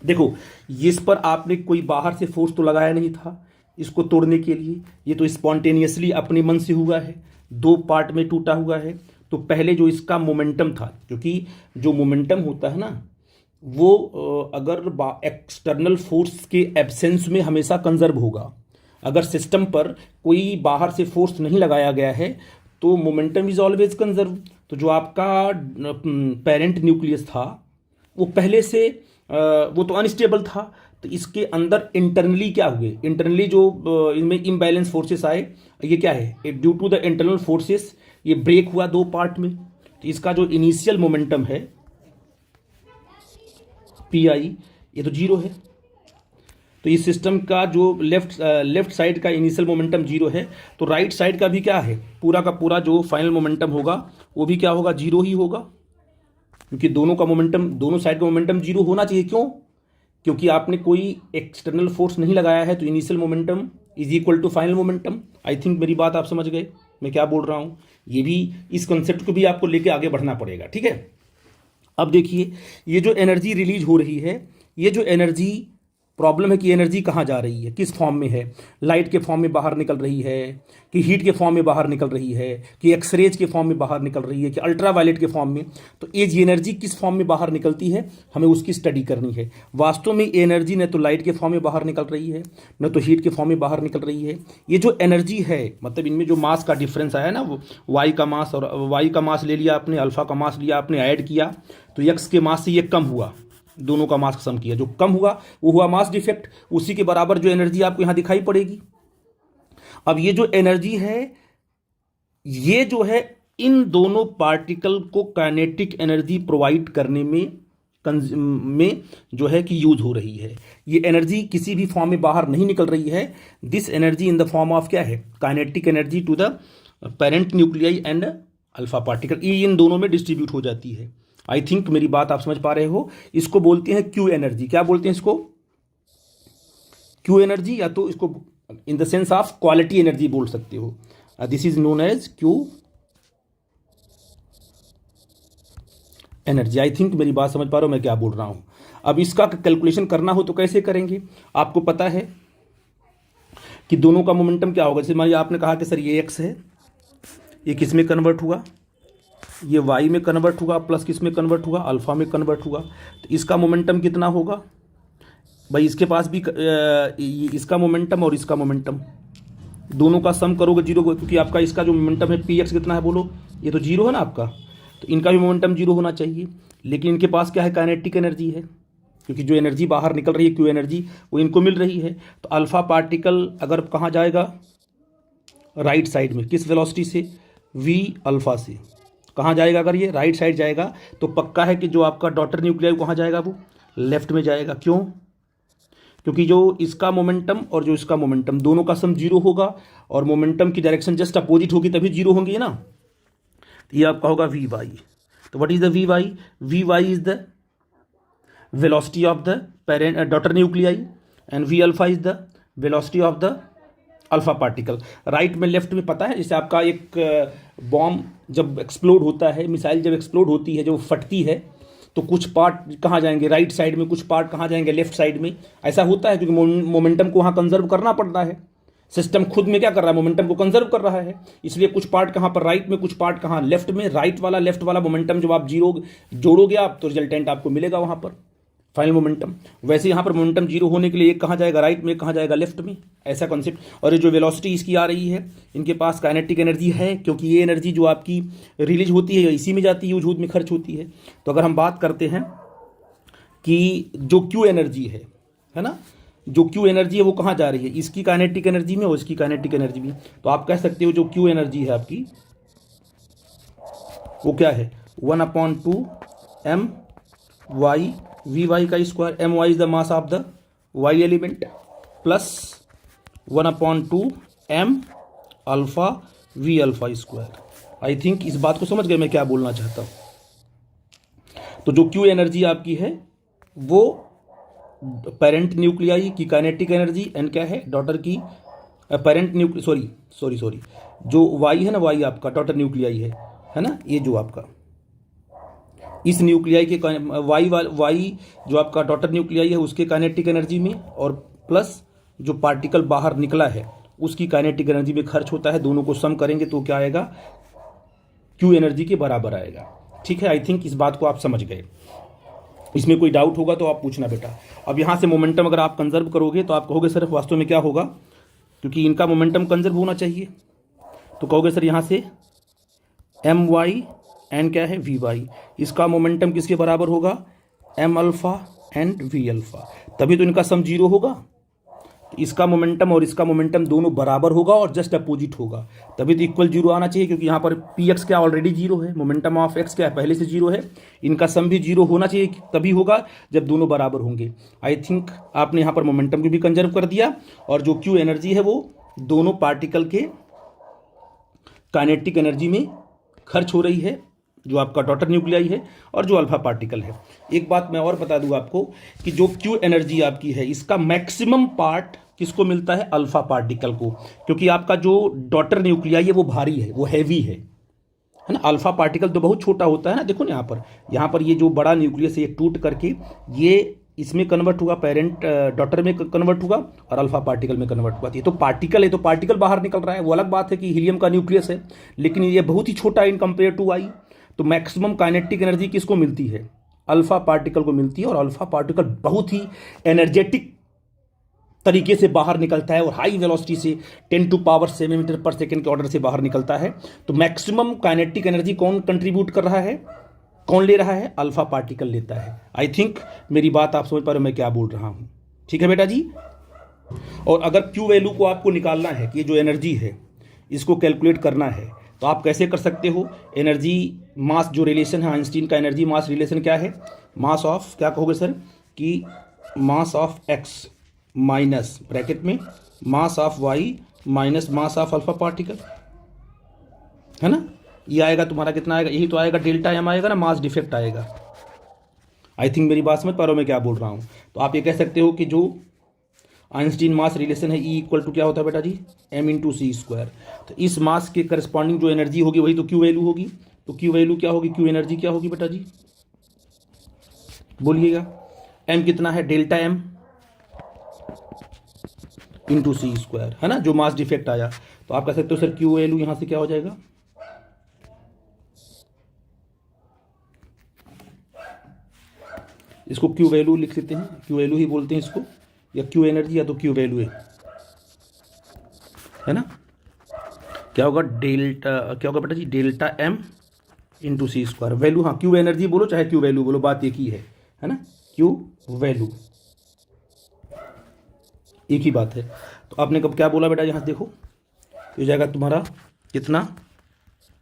देखो इस पर आपने कोई बाहर से फोर्स तो लगाया नहीं था इसको तोड़ने के लिए, ये तो स्पॉन्टेनियसली अपने मन से हुआ है, दो पार्ट में टूटा हुआ है। तो पहले जो इसका मोमेंटम था, क्योंकि जो मोमेंटम होता है ना वो अगर एक्सटर्नल फोर्स के एब्सेंस में हमेशा कंजर्व होगा। अगर सिस्टम पर कोई बाहर से फोर्स नहीं लगाया गया है तो मोमेंटम इज ऑलवेज कंजर्व। तो जो आपका पेरेंट न्यूक्लियस था वो पहले से वो तो अनस्टेबल था, तो इसके अंदर इंटरनली क्या हुए, इंटरनली जो इनमें इम्बैलेंस फोर्सेस आए, ये क्या है, due to the internal forces ये ब्रेक हुआ दो पार्ट में। तो इसका जो इनिशियल मोमेंटम है पी.आई. ये तो जीरो है। तो इस सिस्टम का जो लेफ्ट साइड का इनिशियल मोमेंटम जीरो है, तो राइट साइड का भी क्या है, पूरा का पूरा जो फाइनल मोमेंटम होगा वो भी क्या होगा, जीरो ही होगा। क्योंकि दोनों का मोमेंटम, दोनों साइड का मोमेंटम जीरो होना चाहिए। क्यों? क्योंकि आपने कोई एक्सटर्नल फोर्स नहीं लगाया है, तो initial momentum is equal to final momentum. I think मेरी बात आप समझ गए मैं क्या बोल रहा हूँ। ये भी, इस कंसेप्ट को भी आपको लेके आगे बढ़ना पड़ेगा, ठीक है। अब देखिए ये जो एनर्जी रिलीज हो रही है, ये जो एनर्जी, प्रॉब्लम है कि एनर्जी कहाँ जा रही है, किस फॉर्म में है, लाइट के फॉर्म में बाहर निकल रही है कि हीट के फॉर्म में बाहर निकल रही है कि एक्सरेज के फॉर्म में बाहर निकल रही है कि अल्ट्रावायलेट के फॉर्म में। तो ये एनर्जी किस फॉर्म में बाहर निकलती है हमें उसकी स्टडी करनी है। वास्तव में एनर्जी न तो लाइट के फॉर्म में बाहर निकल रही है न तो हीट के फॉर्म में बाहर निकल रही है। ये जो एनर्जी है, मतलब इनमें जो मास का डिफरेंस आया ना, वो वाई का मास, और वाई का मास ले लिया आपने, अल्फा का मास लिया आपने, ऐड किया तो एक्स के मास से ये कम हुआ, दोनों का मास सम किया, जो कम हुआ वो हुआ मास डिफेक्ट। उसी के बराबर जो एनर्जी आपको यहां दिखाई पड़ेगी। अब ये जो एनर्जी है, ये जो है इन दोनों पार्टिकल को काइनेटिक एनर्जी प्रोवाइड करने में जो है कि यूज हो रही है। ये एनर्जी किसी भी फॉर्म में बाहर नहीं निकल रही है। This energy in the form of क्या है, kinetic energy to the parent nuclei and alpha particle, ये इन दोनों में डिस्ट्रीब्यूट हो जाती है। आई थिंक मेरी बात आप समझ पा रहे हो। इसको बोलते हैं क्यू एनर्जी। क्या बोलते हैं इसको? क्यू एनर्जी, या तो इसको in the sense of quality energy बोल सकते हो। This is known as Q energy. I think मेरी बात समझ पा रहे हो मैं क्या बोल रहा हूं। अब इसका कैलकुलेशन करना हो तो कैसे करेंगे? आपको पता है कि दोनों का मोमेंटम क्या होगा। जैसे मान लीजिए आपने कहा कि सर ये एक्स है, ये किस में कन्वर्ट हुआ, ये वाई में कन्वर्ट हुआ, प्लस किस में कन्वर्ट हुआ, अल्फा में कन्वर्ट हुआ। तो इसका मोमेंटम कितना होगा भाई, इसके पास भी इसका मोमेंटम और इसका मोमेंटम दोनों का सम करोगे जीरो, क्योंकि आपका इसका जो मोमेंटम है पी एक्स कितना है बोलो, ये तो जीरो है ना आपका, तो इनका भी मोमेंटम जीरो होना चाहिए। लेकिन इनके पास क्या है, काइनेटिक एनर्जी है। क्योंकि जो एनर्जी बाहर निकल रही है क्यू एनर्जी वो इनको मिल रही है। तो अल्फा पार्टिकल अगर कहाँ जाएगा, राइट साइड में, किस वेलोसिटी से, v अल्फा से। कहाँ जाएगा, अगर ये राइट साइड जाएगा तो पक्का है कि जो आपका डॉटर न्यूक्लियाई कहाँ जाएगा, वो लेफ्ट में जाएगा। क्यों? क्योंकि जो इसका मोमेंटम और जो इसका मोमेंटम दोनों का सम जीरो होगा और मोमेंटम की डायरेक्शन जस्ट अपोजिट होगी तभी जीरो होंगी ना। तो ये आपका होगा वी वाई। तो what is the V Y? V Y is the velocity of the parent daughter nuclei and V alpha is the velocity of the alpha particle. Right में लेफ्ट में पता है, जैसे आपका एक बॉम्ब जब एक्सप्लोड होता है, मिसाइल जब एक्सप्लोड होती है, जब फटती है तो कुछ पार्ट कहाँ जाएंगे, राइट साइड में, कुछ पार्ट कहाँ जाएंगे, लेफ्ट साइड में। ऐसा होता है क्योंकि मोमेंटम को वहाँ कंजर्व करना पड़ता है। सिस्टम खुद में क्या कर रहा है, मोमेंटम को कंजर्व कर रहा है, इसलिए कुछ पार्ट कहाँ पर राइट में, कुछ पार्ट कहाँ लेफ्ट में। राइट वाला लेफ्ट वाला मोमेंटम जब आप जीरो जोड़ोगे आप तो रिजल्टेंट आपको मिलेगा वहाँ पर, फाइनल मोमेंटम। वैसे यहाँ पर मोमेंटम जीरो होने के लिए एक कहाँ जाएगा, राइट में, एक कहाँ जाएगा, लेफ्ट में, ऐसा कॉन्सेप्ट। और ये जो वेलोसिटी इसकी आ रही है, इनके पास काइनेटिक एनर्जी है, क्योंकि ये एनर्जी जो आपकी रिलीज होती है इसी में जाती है, वजूद में खर्च होती है। तो अगर हम बात करते हैं कि जो क्यू एनर्जी है ना, जो क्यू एनर्जी है वो कहाँ जा रही है, इसकी काइनेटिक एनर्जी में और इसकी काइनेटिक एनर्जी में। तो आप कह सकते हो जो क्यू एनर्जी है आपकी वो क्या है, 1/2 m y वी वाई का square. M Y is the mass of the Y element plus 1/2 m alpha V alpha square. I think इस बात को समझ गए मैं क्या बोलना चाहता हूं। तो जो क्यू एनर्जी आपकी है वो पेरेंट न्यूक्लियाई की काइनेटिक एनर्जी एंड क्या है, डॉटर की पेरेंट सॉरी जो वाई है ना, वाई आपका डॉटर न्यूक्लियाई है ना, ये जो आपका इस न्यूक्लियाई के वाई जो आपका डॉटर न्यूक्लियाई है उसके काइनेटिक एनर्जी में और प्लस जो पार्टिकल बाहर निकला है उसकी काइनेटिक एनर्जी में खर्च होता है। दोनों को सम करेंगे तो क्या आएगा, क्यू एनर्जी के बराबर आएगा। ठीक है, आई थिंक इस बात को आप समझ गए। इसमें कोई डाउट होगा तो आप पूछना बेटा। अब यहाँ से मोमेंटम अगर आप कंजर्व करोगे तो आप कहोगे सर वास्तव में क्या होगा, क्योंकि इनका मोमेंटम कंजर्व होना चाहिए, तो कहोगे सर यहाँ से एम वाई एंड क्या है, वी वाई, इसका मोमेंटम किसके बराबर होगा, M alpha and V alpha, तभी तो इनका सम जीरो होगा। तो इसका मोमेंटम और इसका मोमेंटम दोनों बराबर होगा और जस्ट अपोजिट होगा, तभी तो इक्वल जीरो आना चाहिए, क्योंकि यहाँ पर पी एक्स क्या ऑलरेडी जीरो है, मोमेंटम ऑफ एक्स क्या है पहले से जीरो है, इनका सम भी जीरो होना चाहिए, तभी होगा जब दोनों बराबर होंगे। आई थिंक आपने यहाँ पर मोमेंटम को भी कंजर्व कर दिया और जो क्यू एनर्जी है वो दोनों पार्टिकल के काइनेटिक एनर्जी में खर्च हो रही है, जो आपका डॉटर न्यूक्लियाई है और जो अल्फा पार्टिकल है। एक बात मैं और बता दूं आपको कि जो क्यू एनर्जी आपकी है इसका मैक्सिमम पार्ट किसको मिलता है, अल्फा पार्टिकल को, क्योंकि आपका जो डॉटर न्यूक्लियाई है वो भारी है, वो हैवी है ना। अल्फा पार्टिकल तो बहुत छोटा होता है ना, देखो ना यहाँ पर ये जो बड़ा न्यूक्लियस है ये टूट करके ये इसमें कन्वर्ट हुआ, पेरेंट डॉटर में कन्वर्ट हुआ और अल्फा पार्टिकल में कन्वर्ट हुआ। ये तो पार्टिकल है, तो पार्टिकल बाहर निकल रहा है, वो अलग बात है कि हीलियम का न्यूक्लियस है, लेकिन ये बहुत ही छोटा इन कंपेयर टू आई। तो मैक्सिमम काइनेटिक एनर्जी किसको मिलती है, अल्फा पार्टिकल को मिलती है, और अल्फा पार्टिकल बहुत ही एनर्जेटिक तरीके से बाहर निकलता है और हाई वेलोसिटी से 10⁻⁷ मीटर पर सेकेंड के ऑर्डर से बाहर निकलता है। तो मैक्सिमम काइनेटिक एनर्जी कौन कंट्रीब्यूट कर रहा है, कौन ले रहा है, अल्फा पार्टिकल लेता है। आई थिंक मेरी बात आप समझ पा रहे हो मैं क्या बोल रहा हूं। ठीक है बेटा जी। और अगर क्यू वैल्यू को आपको निकालना है कि ये जो एनर्जी है इसको कैलकुलेट करना है तो आप कैसे कर सकते हो, एनर्जी मास जो रिलेशन है आइंस्टीन का एनर्जी मास रिलेशन क्या है, मास ऑफ क्या कहोगे सर कि mass of X minus bracket में mass of Y minus mass of alpha particle, है ना। ये आएगा तुम्हारा कितना आएगा, यही तो आएगा डेल्टा एम आएगा ना, मास डिफेक्ट आएगा। आई थिंक मेरी बात समझ पा रहे हो मैं क्या बोल रहा हूँ। तो आप ये कह सकते हो कि जो आइंस्टीन मास रिलेशन है ई इक्वल टू क्या होता है बेटा जी, एम इंटू सी स्क्वायर। तो इस मास के करस्पॉन्डिंग जो एनर्जी होगी वही तो क्यू वैल्यू होगी। तो क्यू वैल्यू क्या होगी, क्यू एनर्जी क्या होगी बेटा जी, बोलिएगा। एम कितना है, डेल्टा एम इंटू सी स्क्वायर, है ना, जो मास डिफेक्ट आया। तो आप कह सकते हो सर क्यू वैल्यू यहां से क्या हो जाएगा, इसको क्यू वैल्यू लिख लेते हैं, क्यू वैल्यू ही बोलते हैं इसको, या क्यू एनर्जी या तो क्यू वैल्यू है ना। क्या होगा, डेल्टा क्या होगा बेटा जी, डेल्टा एम इंटू सी स्क्वायर। वैल्यू हाँ क्यू एनर्जी बोलो चाहे क्यू वैल्यू बोलो, बात एक ही है ना। क्यू वैल्यू, एक ही बात है। तो आपने कब क्या बोला बेटा, यहाँ देखो हो जाएगा तुम्हारा कितना,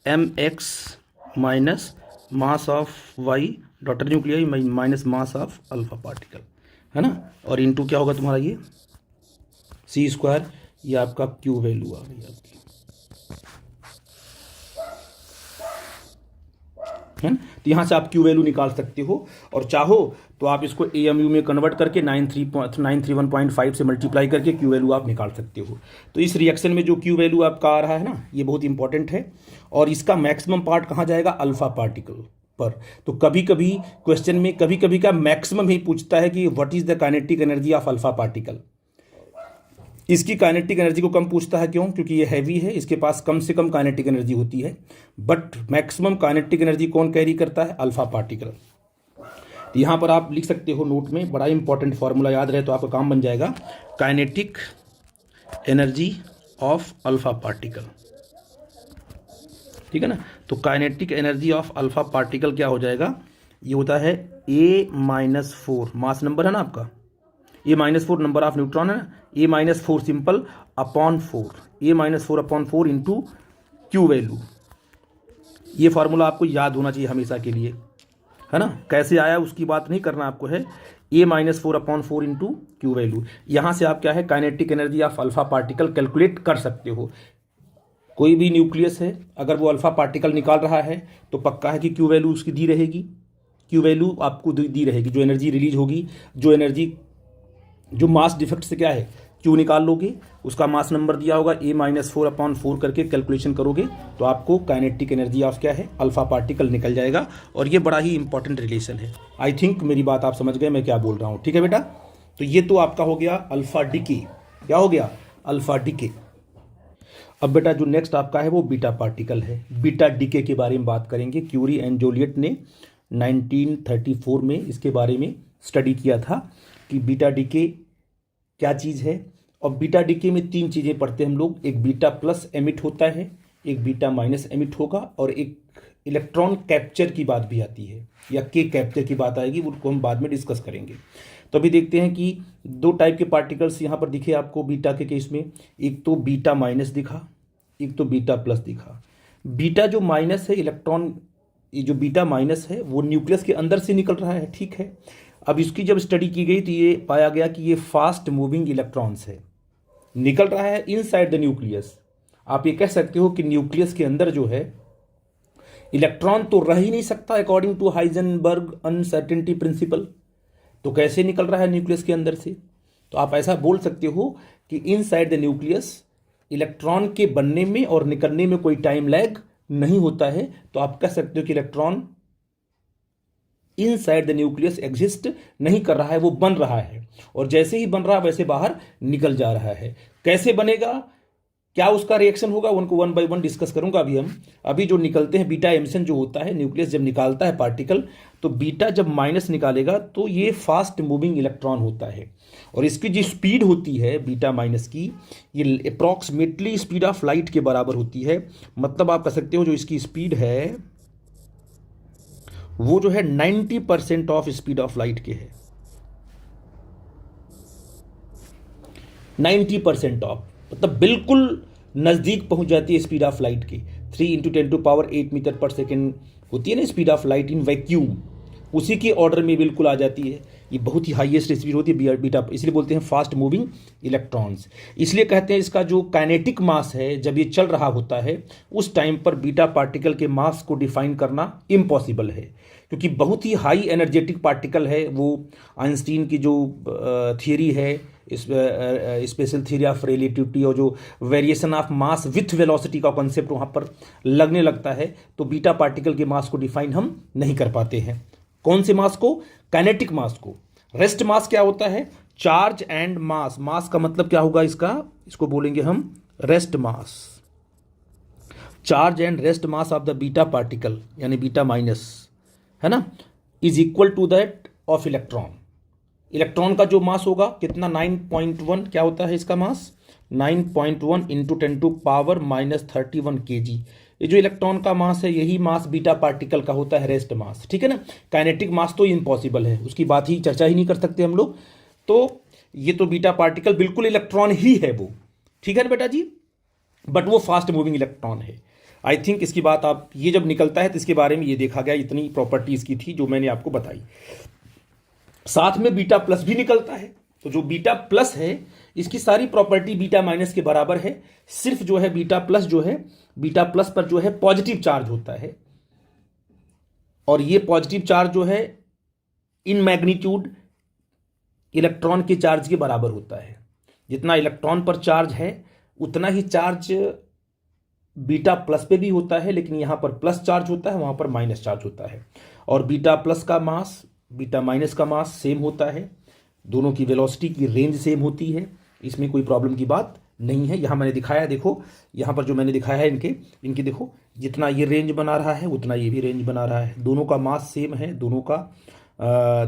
mx minus mass of Y daughter nuclear minus mass of alpha particle, है ना, और इनटू क्या होगा तुम्हारा ये सी स्क्वायर, ये आपका क्यू वैल्यू आ गई आपकी, है ना। तो यहाँ से आप क्यू वैल्यू निकाल सकते हो, और चाहो तो आप इसको AMU में कन्वर्ट करके 931.5 से मल्टीप्लाई करके क्यू वैल्यू आप निकाल सकते हो। तो इस रिएक्शन में जो क्यू वैल्यू आपका आ रहा है ना, ये बहुत इंपॉर्टेंट है, और इसका मैक्सिमम पार्ट कहाँ जाएगा, अल्फा पार्टिकल पर। तो कभी कभी क्वेश्चन में कभी कभी का मैक्सिमम ही पूछता है कि what is the kinetic energy of alpha particle. इसकी काइनेटिक एनर्जी को कम पूछता है, क्यों, क्योंकि ये हैवी है, इसके पास कम से कम काइनेटिक एनर्जी होती है, बट मैक्सिमम काइनेटिक एनर्जी कौन कैरी करता है, अल्फा पार्टिकल। तो यहाँ पर आप लिख सकते हो नोट में, बड़ा इंपॉर्टेंट फॉर्मूला याद रहे तो आपका काम बन जाएगा, kinetic energy of alpha particle, ठीक है ना। तो kinetic energy of alpha particle क्या हो जाएगा, ये होता है A-4, मास नंबर है ना आपका, A-4 नंबर ऑफ न्यूट्रॉन है ना, A-4 simple upon 4, A-4 upon 4 into Q value. ये फार्मूला आपको याद होना चाहिए हमेशा के लिए, है ना। कैसे आया उसकी बात नहीं करना आपको है, A-4 upon 4 into Q value. यहाँ से आप क्या है, kinetic energy of alpha particle calculate कर सकते हो। कोई भी न्यूक्लियस है, अगर वो अल्फा पार्टिकल निकाल रहा है तो पक्का है कि क्यू वैल्यू उसकी दी रहेगी, क्यू वैल्यू आपको दी रहेगी, जो एनर्जी रिलीज होगी, जो एनर्जी जो मास डिफेक्ट से क्या है क्यू निकाल लोगे, उसका मास नंबर दिया होगा A-4 अपॉन 4 करके कैलकुलेशन करोगे तो आपको काइनेटिक एनर्जी ऑफ क्या है, अल्फा पार्टिकल निकल जाएगा। और ये बड़ा ही इंपॉर्टेंट रिलेशन है। आई थिंक मेरी बात आप समझ गए मैं क्या बोल रहा हूँ, ठीक है बेटा। तो ये तो आपका हो गया अल्फा डिके, क्या हो गया, अल्फा डिके। अब बेटा जो नेक्स्ट आपका है वो बीटा पार्टिकल है। बीटा डिके के बारे में बात करेंगे। क्यूरी एंड जोलियट ने 1934 में इसके बारे में स्टडी किया था कि बीटा डिके क्या चीज़ है। और बीटा डिके में 3 चीज़ें पढ़ते हैं हम लोग, एक बीटा प्लस एमिट होता है, एक बीटा माइनस एमिट होगा, और एक इलेक्ट्रॉन कैप्चर की बात भी आती है, या के कैप्चर की बात आएगी, वो हम बाद में डिस्कस करेंगे। तो अभी देखते हैं कि 2 टाइप के पार्टिकल्स यहाँ पर दिखे आपको बीटा के केस में, एक तो बीटा माइनस दिखा, एक तो बीटा प्लस दिखा। बीटा जो माइनस है इलेक्ट्रॉन, ये जो बीटा माइनस है वो न्यूक्लियस के अंदर से निकल रहा है, ठीक है। अब इसकी जब स्टडी की गई तो ये पाया गया कि ये फास्ट मूविंग इलेक्ट्रॉन्स है, निकल रहा है इनसाइड द न्यूक्लियस। आप ये कह सकते हो कि न्यूक्लियस के अंदर जो है इलेक्ट्रॉन तो रह ही नहीं सकता according to Heisenberg uncertainty principle. तो कैसे निकल रहा है न्यूक्लियस के अंदर से, तो आप ऐसा बोल सकते हो कि इनसाइड द न्यूक्लियस इलेक्ट्रॉन के बनने में और निकलने में कोई टाइम लैग नहीं होता है। तो आप कह सकते हो कि electron inside the nucleus exist नहीं कर रहा है, वो बन रहा है, और जैसे ही बन रहा है वैसे बाहर निकल जा रहा है। कैसे बनेगा, क्या उसका रिएक्शन होगा, उनको 1 बाय 1 डिस्कस करूंगा अभी हम। अभी जो निकलते हैं बीटा एमिशन जो होता है, न्यूक्लियस जब निकालता है पार्टिकल, तो बीटा जब माइनस निकालेगा तो ये फास्ट मूविंग इलेक्ट्रॉन होता है, और इसकी जो स्पीड होती है बीटा माइनस की, ये अप्रॉक्सीमेटली स्पीड ऑफ लाइट के बराबर होती है। मतलब आप कह सकते हो जो इसकी स्पीड है वो जो है 90% ऑफ स्पीड ऑफ लाइट के है, 90% ऑफ, मतलब बिल्कुल नजदीक पहुंच जाती है स्पीड ऑफ लाइट के। 3 × 10⁸ मीटर पर सेकेंड होती है ना speed of light in vacuum, उसी के ऑर्डर में बिल्कुल आ जाती है। ये बहुत ही हाईएस्ट स्पीड होती है बीटा, इसलिए बोलते हैं फास्ट मूविंग इलेक्ट्रॉन्स। इसलिए कहते हैं इसका जो काइनेटिक मास है जब ये चल रहा होता है उस टाइम पर बीटा पार्टिकल के मास को डिफाइन करना इम्पॉसिबल है, क्योंकि बहुत ही हाई एनर्जेटिक पार्टिकल है वो। आइंस्टीन की जो थियरी है, स्पेशल थियरी ऑफ रिलेटिविटी, और जो variation of mass with velocity का कॉन्सेप्ट वहाँ पर लगने लगता है, तो बीटा पार्टिकल के मास को डिफाइन हम नहीं कर पाते हैं। कौन से मास को, काइनेटिक मास को। रेस्ट मास क्या होता है, चार्ज एंड मास। मास का मतलब क्या होगा इसका, इसको बोलेंगे हम rest mass. Charge and rest mass of the beta particle यानी बीटा माइनस, है ना, is equal to that of electron. Electron का जो मास होगा कितना, 9.1 क्या होता है इसका मास, 9.1 × 10⁻³ -31 kg। ये जो इलेक्ट्रॉन का मास है यही मास बीटा पार्टिकल का होता है, रेस्ट मास, ठीक है ना। काइनेटिक मास तो इम्पॉसिबल है, उसकी बात ही चर्चा ही नहीं कर सकते हम लोग। तो ये तो बीटा पार्टिकल बिल्कुल इलेक्ट्रॉन ही है वो, ठीक है ना बेटा जी, बट वो फास्ट मूविंग इलेक्ट्रॉन है। आई थिंक इसकी बात आप, ये जब निकलता है तो इसके बारे में ये देखा गया, इतनी प्रॉपर्टीज की थी जो मैंने आपको बताई। साथ में बीटा प्लस भी निकलता है, तो जो बीटा प्लस है इसकी सारी प्रॉपर्टी बीटा माइनस के बराबर है। सिर्फ जो है बीटा प्लस जो है, बीटा प्लस पर जो है पॉजिटिव चार्ज होता है, और ये पॉजिटिव चार्ज जो है इन मैग्नीट्यूड इलेक्ट्रॉन के चार्ज के बराबर होता है। जितना इलेक्ट्रॉन पर चार्ज है उतना ही चार्ज बीटा प्लस पे भी होता है, लेकिन यहां पर प्लस चार्ज होता है, वहां पर माइनस चार्ज होता है। और बीटा प्लस का मास बीटा माइनस का मास सेम होता है, दोनों की वेलोसिटी की रेंज सेम होती है, इसमें कोई प्रॉब्लम की बात नहीं है। यहां मैंने दिखाया, देखो यहां पर जो मैंने दिखाया है इनके देखो, जितना ये रेंज बना रहा है उतना ये भी रेंज बना रहा है, दोनों का मास सेम है,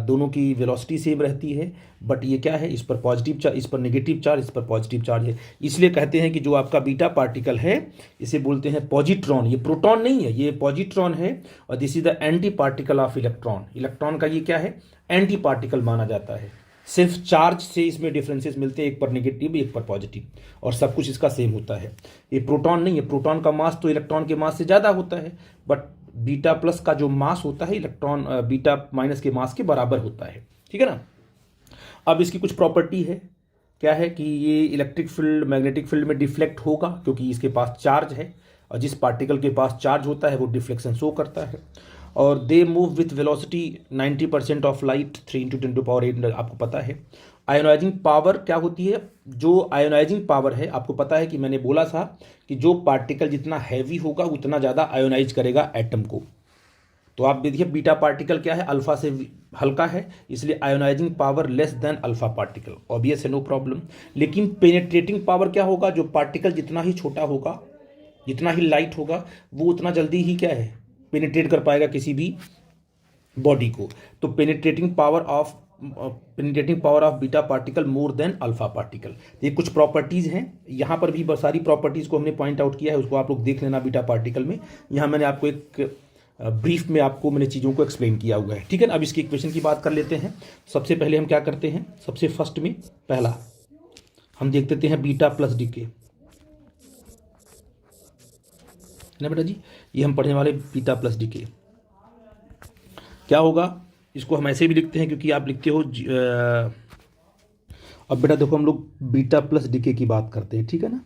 दोनों की वेलोसिटी सेम रहती है। बट ये क्या है, इस पर पॉजिटिव चार्ज, इस पर नेगेटिव चार्ज, इस पर पॉजिटिव चार्ज है। इसलिए कहते हैं कि जो आपका बीटा पार्टिकल है इसे बोलते हैं पॉजिट्रॉन। ये प्रोटॉन नहीं है, ये पॉजिट्रॉन है, और this is the anti particle of electron. Electron का ये क्या है, एंटी पार्टिकल माना जाता है। सिर्फ चार्ज से इसमें डिफरेंसेस मिलते हैं, एक पर नेगेटिव एक पर पॉजिटिव, और सब कुछ इसका सेम होता है। ये प्रोटॉन नहीं है, प्रोटॉन का मास तो इलेक्ट्रॉन के मास से ज़्यादा होता है, बट बीटा प्लस का जो मास होता है इलेक्ट्रॉन बीटा माइनस के मास के बराबर होता है, ठीक है ना। अब इसकी कुछ प्रॉपर्टी है, क्या है कि ये इलेक्ट्रिक फील्ड मैग्नेटिक फील्ड में डिफ्लेक्ट होगा, क्योंकि इसके पास चार्ज है, और जिस पार्टिकल के पास चार्ज होता है वो डिफ्लेक्शन शो करता है। और they move with velocity 90% of light, 3 × 10⁸ आपको पता है। आयोनाइजिंग पावर क्या होती है, जो आयोनाइजिंग पावर है आपको पता है कि मैंने बोला था कि जो पार्टिकल जितना हैवी होगा उतना ज़्यादा आयोनाइज करेगा एटम को। तो आप देखिए बीटा पार्टिकल क्या है, अल्फा से हल्का है, इसलिए ionising power less than alpha particle, obvious है, नो प्रॉब्लम। लेकिन पेनिट्रेटिंग पावर क्या होगा, जो पार्टिकल जितना ही छोटा होगा, जितना ही लाइट होगा, वो उतना जल्दी ही क्या है, पेनिट्रेट कर पाएगा किसी भी बॉडी को। तो penetrating power of beta particle more than alpha particle. ये कुछ प्रॉपर्टीज़ हैं, यहाँ पर भी सारी प्रॉपर्टीज़ को हमने पॉइंट आउट किया है, उसको आप लोग देख लेना बीटा पार्टिकल में। यहाँ मैंने आपको एक ब्रीफ में आपको मैंने चीज़ों को एक्सप्लेन किया हुआ है, ठीक है ना। अब इसकी इक्वेशन की बात कर लेते हैं। सबसे पहले हम क्या करते हैं, सबसे फर्स्ट में पहला हम देख लेते हैं बीटा प्लस डीके, ना बेटा जी, ये हम पढ़ने वाले बीटा प्लस डीके। क्या होगा, इसको हम ऐसे भी लिखते हैं क्योंकि आप लिखते हो अब बेटा देखो हम लोग बीटा प्लस डीके की बात करते हैं, ठीक है ना।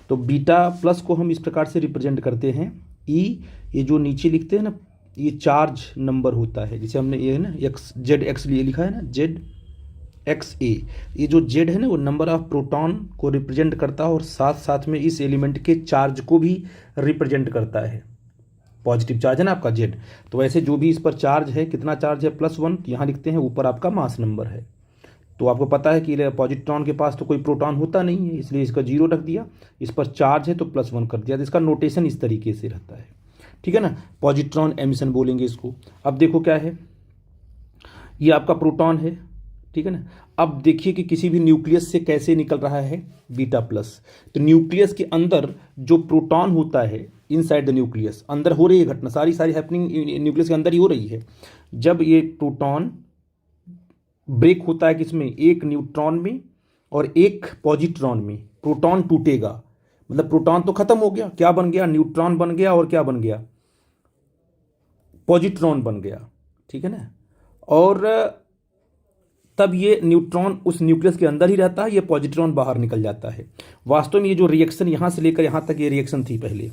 तो बीटा प्लस को हम इस प्रकार से रिप्रेजेंट करते हैं, ई, ये जो नीचे लिखते हैं ना, ये चार्ज नंबर होता है, जैसे हमने ये है ना एक्स जेड एक्स लिए लिखा है ना, जेड एक्स ए, ये जो जेड है ना वो नंबर ऑफ प्रोटॉन को रिप्रेजेंट करता है, और साथ साथ में इस एलिमेंट के चार्ज को भी रिप्रेजेंट करता है। पॉजिटिव चार्ज है ना आपका जेड, तो वैसे जो भी इस पर चार्ज है, कितना चार्ज है, +1, यहाँ लिखते हैं, ऊपर आपका मास नंबर है। तो आपको पता है कि पॉजिट्रॉन के पास तो कोई प्रोटॉन होता नहीं है, इसलिए इसका 0 रख दिया, इस पर चार्ज है तो +1 कर दिया। तो इसका नोटेशन इस तरीके से रहता है, ठीक है ना, पॉजिट्रॉन एमिशन बोलेंगे इसको। अब देखो क्या है, ये आपका प्रोटॉन है, ठीक है ना। अब देखिए कि किसी भी न्यूक्लियस से कैसे निकल रहा है बीटा प्लस। तो न्यूक्लियस के अंदर जो प्रोटॉन होता है, इनसाइड द न्यूक्लियस, अंदर हो रही है घटना, सारी हैपनिंग न्यूक्लियस के अंदर ही हो रही है। जब ये प्रोटॉन ब्रेक होता है किसमें, एक न्यूट्रॉन में और एक पॉजिट्रॉन में, प्रोटॉन टूटेगा, मतलब प्रोटॉन तो खत्म हो गया, क्या बन गया, न्यूट्रॉन बन गया, और क्या बन गया, पॉजिट्रॉन बन गया, ठीक है ना। और तब ये न्यूट्रॉन उस न्यूक्लियस के अंदर ही रहता है, ये पॉजिट्रॉन बाहर निकल जाता है। वास्तव में ये जो रिएक्शन यहाँ से लेकर यहाँ तक ये रिएक्शन थी पहले,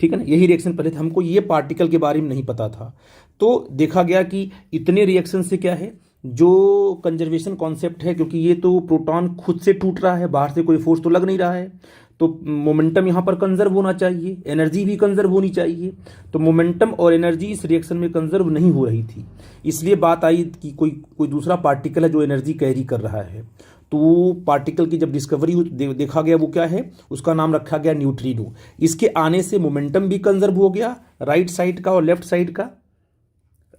ठीक है ना, यही रिएक्शन पहले था, हमको ये पार्टिकल के बारे में नहीं पता था। तो देखा गया कि इतने रिएक्शन से क्या है, जो कंजर्वेशन कॉन्सेप्ट है, क्योंकि ये तो प्रोटॉन खुद से टूट रहा है, बाहर से कोई फोर्स तो लग नहीं रहा है, तो मोमेंटम यहाँ पर कंजर्व होना चाहिए, एनर्जी भी कंजर्व होनी चाहिए। तो मोमेंटम और एनर्जी इस रिएक्शन में कंजर्व नहीं हो रही थी, इसलिए बात आई कि कोई दूसरा पार्टिकल है जो एनर्जी कैरी कर रहा है। तो पार्टिकल की जब डिस्कवरी देखा गया, वो क्या है, उसका नाम रखा गया न्यूट्रिनो। इसके आने से मोमेंटम भी कंजर्व हो गया, राइट साइड का और लेफ्ट साइड का।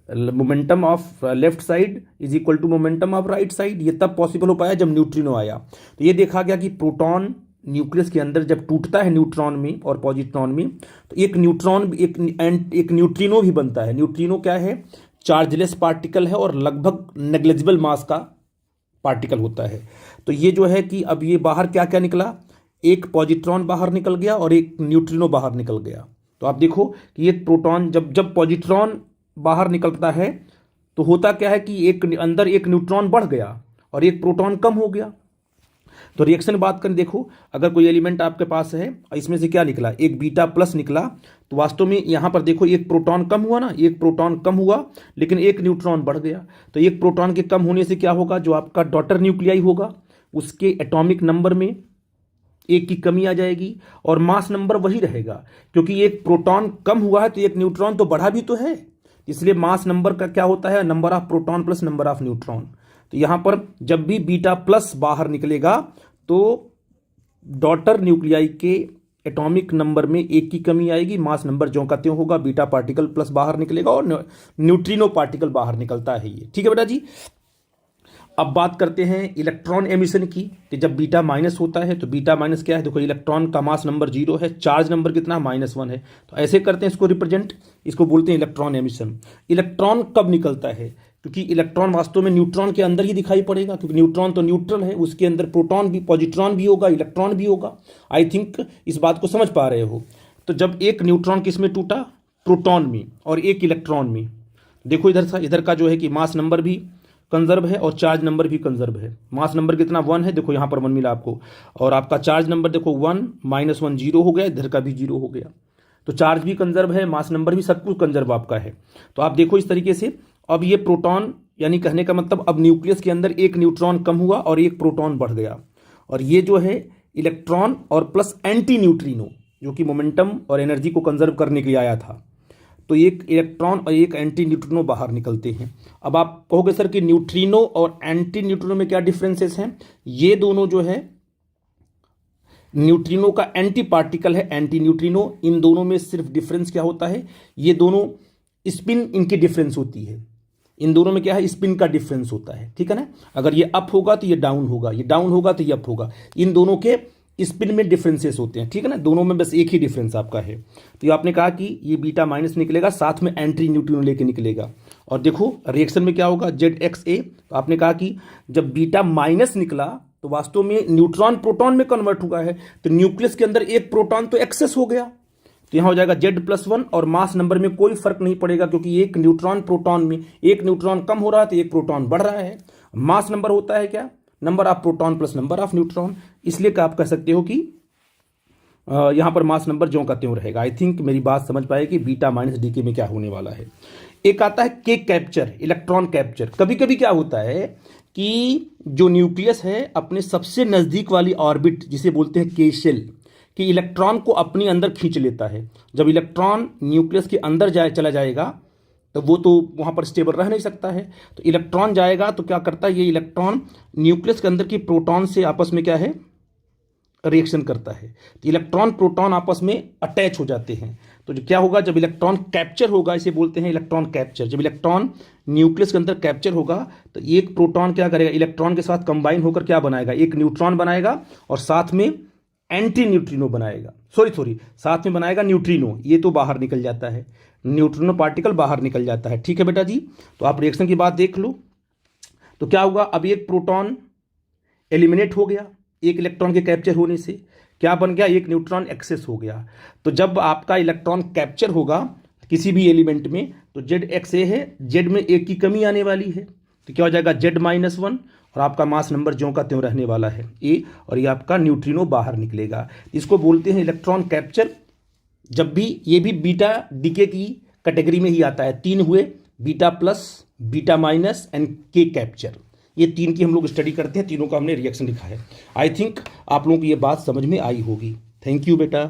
Momentum of left side is equal to momentum of right side, ये तब पॉसिबल हो पाया जब न्यूट्रिनो आया। तो ये देखा गया कि प्रोटॉन न्यूक्लियस के अंदर जब टूटता है न्यूट्रॉन में और पॉजिट्रॉन में, तो एक न्यूट्रॉन एक न्यूट्रिनो भी बनता है। न्यूट्रिनो क्या है? चार्जलेस पार्टिकल है और लगभग नेग्लिजिबल मास का पार्टिकल होता है। तो ये जो है कि अब ये बाहर क्या क्या निकला, एक पॉजिट्रॉन बाहर निकल गया और एक न्यूट्रिनो बाहर निकल गया। तो आप देखो कि ये प्रोटॉन जब पॉजिट्रॉन बाहर निकलता है तो होता क्या है कि एक अंदर एक न्यूट्रॉन बढ़ गया और एक प्रोटॉन कम हो गया। तो रिएक्शन बात करें, देखो अगर कोई एलिमेंट आपके पास है, इसमें से क्या निकला, एक बीटा प्लस निकला, तो वास्तव में यहां पर देखो एक प्रोटॉन कम हुआ ना, एक प्रोटॉन कम हुआ लेकिन एक न्यूट्रॉन बढ़ गया। तो एक प्रोटॉन के कम होने से क्या होगा, जो आपका डॉटर न्यूक्लियाई होगा उसके एटॉमिक नंबर में एक की कमी आ जाएगी और मास नंबर वही रहेगा, क्योंकि एक प्रोटॉन कम हुआ है तो एक न्यूट्रॉन तो बढ़ा भी तो है, इसलिए मास नंबर का क्या होता है, number of proton plus number of neutron. तो यहां पर जब भी बीटा प्लस बाहर निकलेगा तो डॉटर न्यूक्लियाई के एटॉमिक नंबर में एक की कमी आएगी, मास नंबर ज्यों का त्यों होगा, बीटा पार्टिकल प्लस बाहर निकलेगा और न्यूट्रिनो पार्टिकल बाहर निकलता है ये। ठीक है बेटा जी। अब बात करते हैं इलेक्ट्रॉन एमिशन की, कि जब बीटा माइनस होता है तो बीटा माइनस क्या है, देखो इलेक्ट्रॉन का मास नंबर 0 है, चार्ज नंबर कितना, -1 है। तो ऐसे करते हैं इसको रिप्रेजेंट, इसको बोलते हैं इलेक्ट्रॉन एमिशन। इलेक्ट्रॉन कब निकलता है, क्योंकि इलेक्ट्रॉन वास्तव में न्यूट्रॉन के अंदर ही दिखाई पड़ेगा, क्योंकि न्यूट्रॉन तो न्यूट्रल है, उसके अंदर प्रोटॉन भी, पॉजिट्रॉन भी होगा, इलेक्ट्रॉन भी होगा। आई थिंक इस बात को समझ पा रहे हो। तो जब एक न्यूट्रॉन किस में टूटा, प्रोटॉन में, और एक इलेक्ट्रॉन में, देखो इधर का जो है कि मास नंबर भी कंजर्व है और चार्ज नंबर भी कंजर्व है। मास नंबर कितना, 1 है, देखो यहाँ पर 1 मिला आपको, और आपका चार्ज नंबर देखो 1 -1 0 हो गया, इधर का भी 0 हो गया। तो चार्ज भी कंजर्व है, मास नंबर भी, सब कुछ कंजर्व आपका है। तो आप देखो इस तरीके से, अब ये प्रोटॉन, यानी कहने का मतलब अब न्यूक्लियस के अंदर एक न्यूट्रॉन कम हुआ और एक प्रोटॉन बढ़ गया, और ये जो है इलेक्ट्रॉन और प्लस एंटी न्यूट्रिनो, जो कि मोमेंटम और एनर्जी को कंजर्व करने के लिए आया था, तो एक इलेक्ट्रॉन और एक एंटी न्यूट्रिनो बाहर निकलते हैं। अब आप कहोगे सर कि न्यूट्रिनो और एंटी न्यूट्रिनो में क्या डिफरेंसेस हैं, ये दोनों जो है न्यूट्रिनो का एंटी पार्टिकल है, एंटी न्यूट्रिनो, इन दोनों में सिर्फ डिफरेंस क्या होता है, ये दोनों स्पिन इनकी डिफरेंस होती है, इन दोनों में क्या है, स्पिन का डिफरेंस होता है। ठीक है ना, अगर ये अप होगा तो ये डाउन होगा, ये डाउन होगा तो ये अप होगा, इन दोनों के स्पिन में डिफरेंसेस होते हैं। ठीक है ना, दोनों में बस एक ही डिफरेंस आपका है। तो ये आपने कहा कि ये बीटा माइनस निकलेगा, साथ में एंटी न्यूट्रिनो लेके निकलेगा, और देखो रिएक्शन में क्या होगा, ZXA। तो आपने कहा कि जब बीटा माइनस निकला तो वास्तव में न्यूट्रॉन प्रोटॉन में कन्वर्ट हुआ है, तो न्यूक्लियस के अंदर एक प्रोटॉन तो एक्सेस हो गया, तो यहां हो जाएगा Z+1, और मास नंबर में कोई फर्क नहीं पड़ेगा, क्योंकि एक न्यूट्रॉन प्रोटॉन में एक न्यूट्रॉन कम हो रहा है तो एक प्रोटॉन बढ़ रहा है। मास नंबर होता है क्या, number of proton plus number of neutron, इसलिए आप कह सकते हो कि यहां पर मास नंबर ज्यों का त्यों रहेगा। आई थिंक मेरी बात समझ पाए कि बीटा माइनस डीके में क्या होने वाला है। एक आता है के कैप्चर, इलेक्ट्रॉन कैप्चर। कभी कभी क्या होता है कि जो न्यूक्लियस है अपने सबसे नजदीक वाली ऑर्बिट, जिसे बोलते हैं के शेल, कि इलेक्ट्रॉन को अपने अंदर खींच लेता है। जब इलेक्ट्रॉन न्यूक्लियस के अंदर चला जाएगा तो वो तो वहाँ पर स्टेबल रह नहीं सकता है, तो इलेक्ट्रॉन जाएगा तो क्या करता है, ये इलेक्ट्रॉन न्यूक्लियस के अंदर की प्रोटॉन से आपस में क्या है, रिएक्शन करता है। तो इलेक्ट्रॉन प्रोटॉन आपस में अटैच हो जाते हैं। तो जो क्या होगा, जब इलेक्ट्रॉन कैप्चर होगा, इसे बोलते हैं इलेक्ट्रॉन कैप्चर। जब इलेक्ट्रॉन न्यूक्लियस के अंदर कैप्चर होगा तो एक प्रोटॉन क्या करेगा, इलेक्ट्रॉन के साथ कंबाइन होकर क्या बनाएगा, एक न्यूट्रॉन बनाएगा और साथ में एंटी न्यूट्रिनो बनाएगा, सॉरी साथ में बनाएगा न्यूट्रिनो, ये तो बाहर निकल जाता है, न्यूट्रिनो पार्टिकल बाहर निकल जाता है। ठीक है बेटा जी। तो आप रिएक्शन की बात देख लो, तो क्या होगा, अब एक प्रोटॉन एलिमिनेट हो गया एक इलेक्ट्रॉन के कैप्चर होने से, क्या बन गया, एक न्यूट्रॉन एक्सेस हो गया। तो जब आपका इलेक्ट्रॉन कैप्चर होगा किसी भी एलिमेंट में तो ZXA है, Z में एक की कमी आने वाली है, तो क्या हो जाएगा Z-1, और आपका मास नंबर ज्यों का त्यों रहने वाला है A, और ये आपका न्यूट्रिनो बाहर निकलेगा। इसको बोलते हैं इलेक्ट्रॉन कैप्चर। जब भी ये भी बीटा डीके की कैटेगरी में ही आता है, 3 हुए, beta plus, beta minus and के कैप्चर, ये 3 की हम लोग स्टडी करते हैं, तीनों का हमने रिएक्शन लिखा है। आई थिंक आप लोगों को ये बात समझ में आई होगी। थैंक यू बेटा।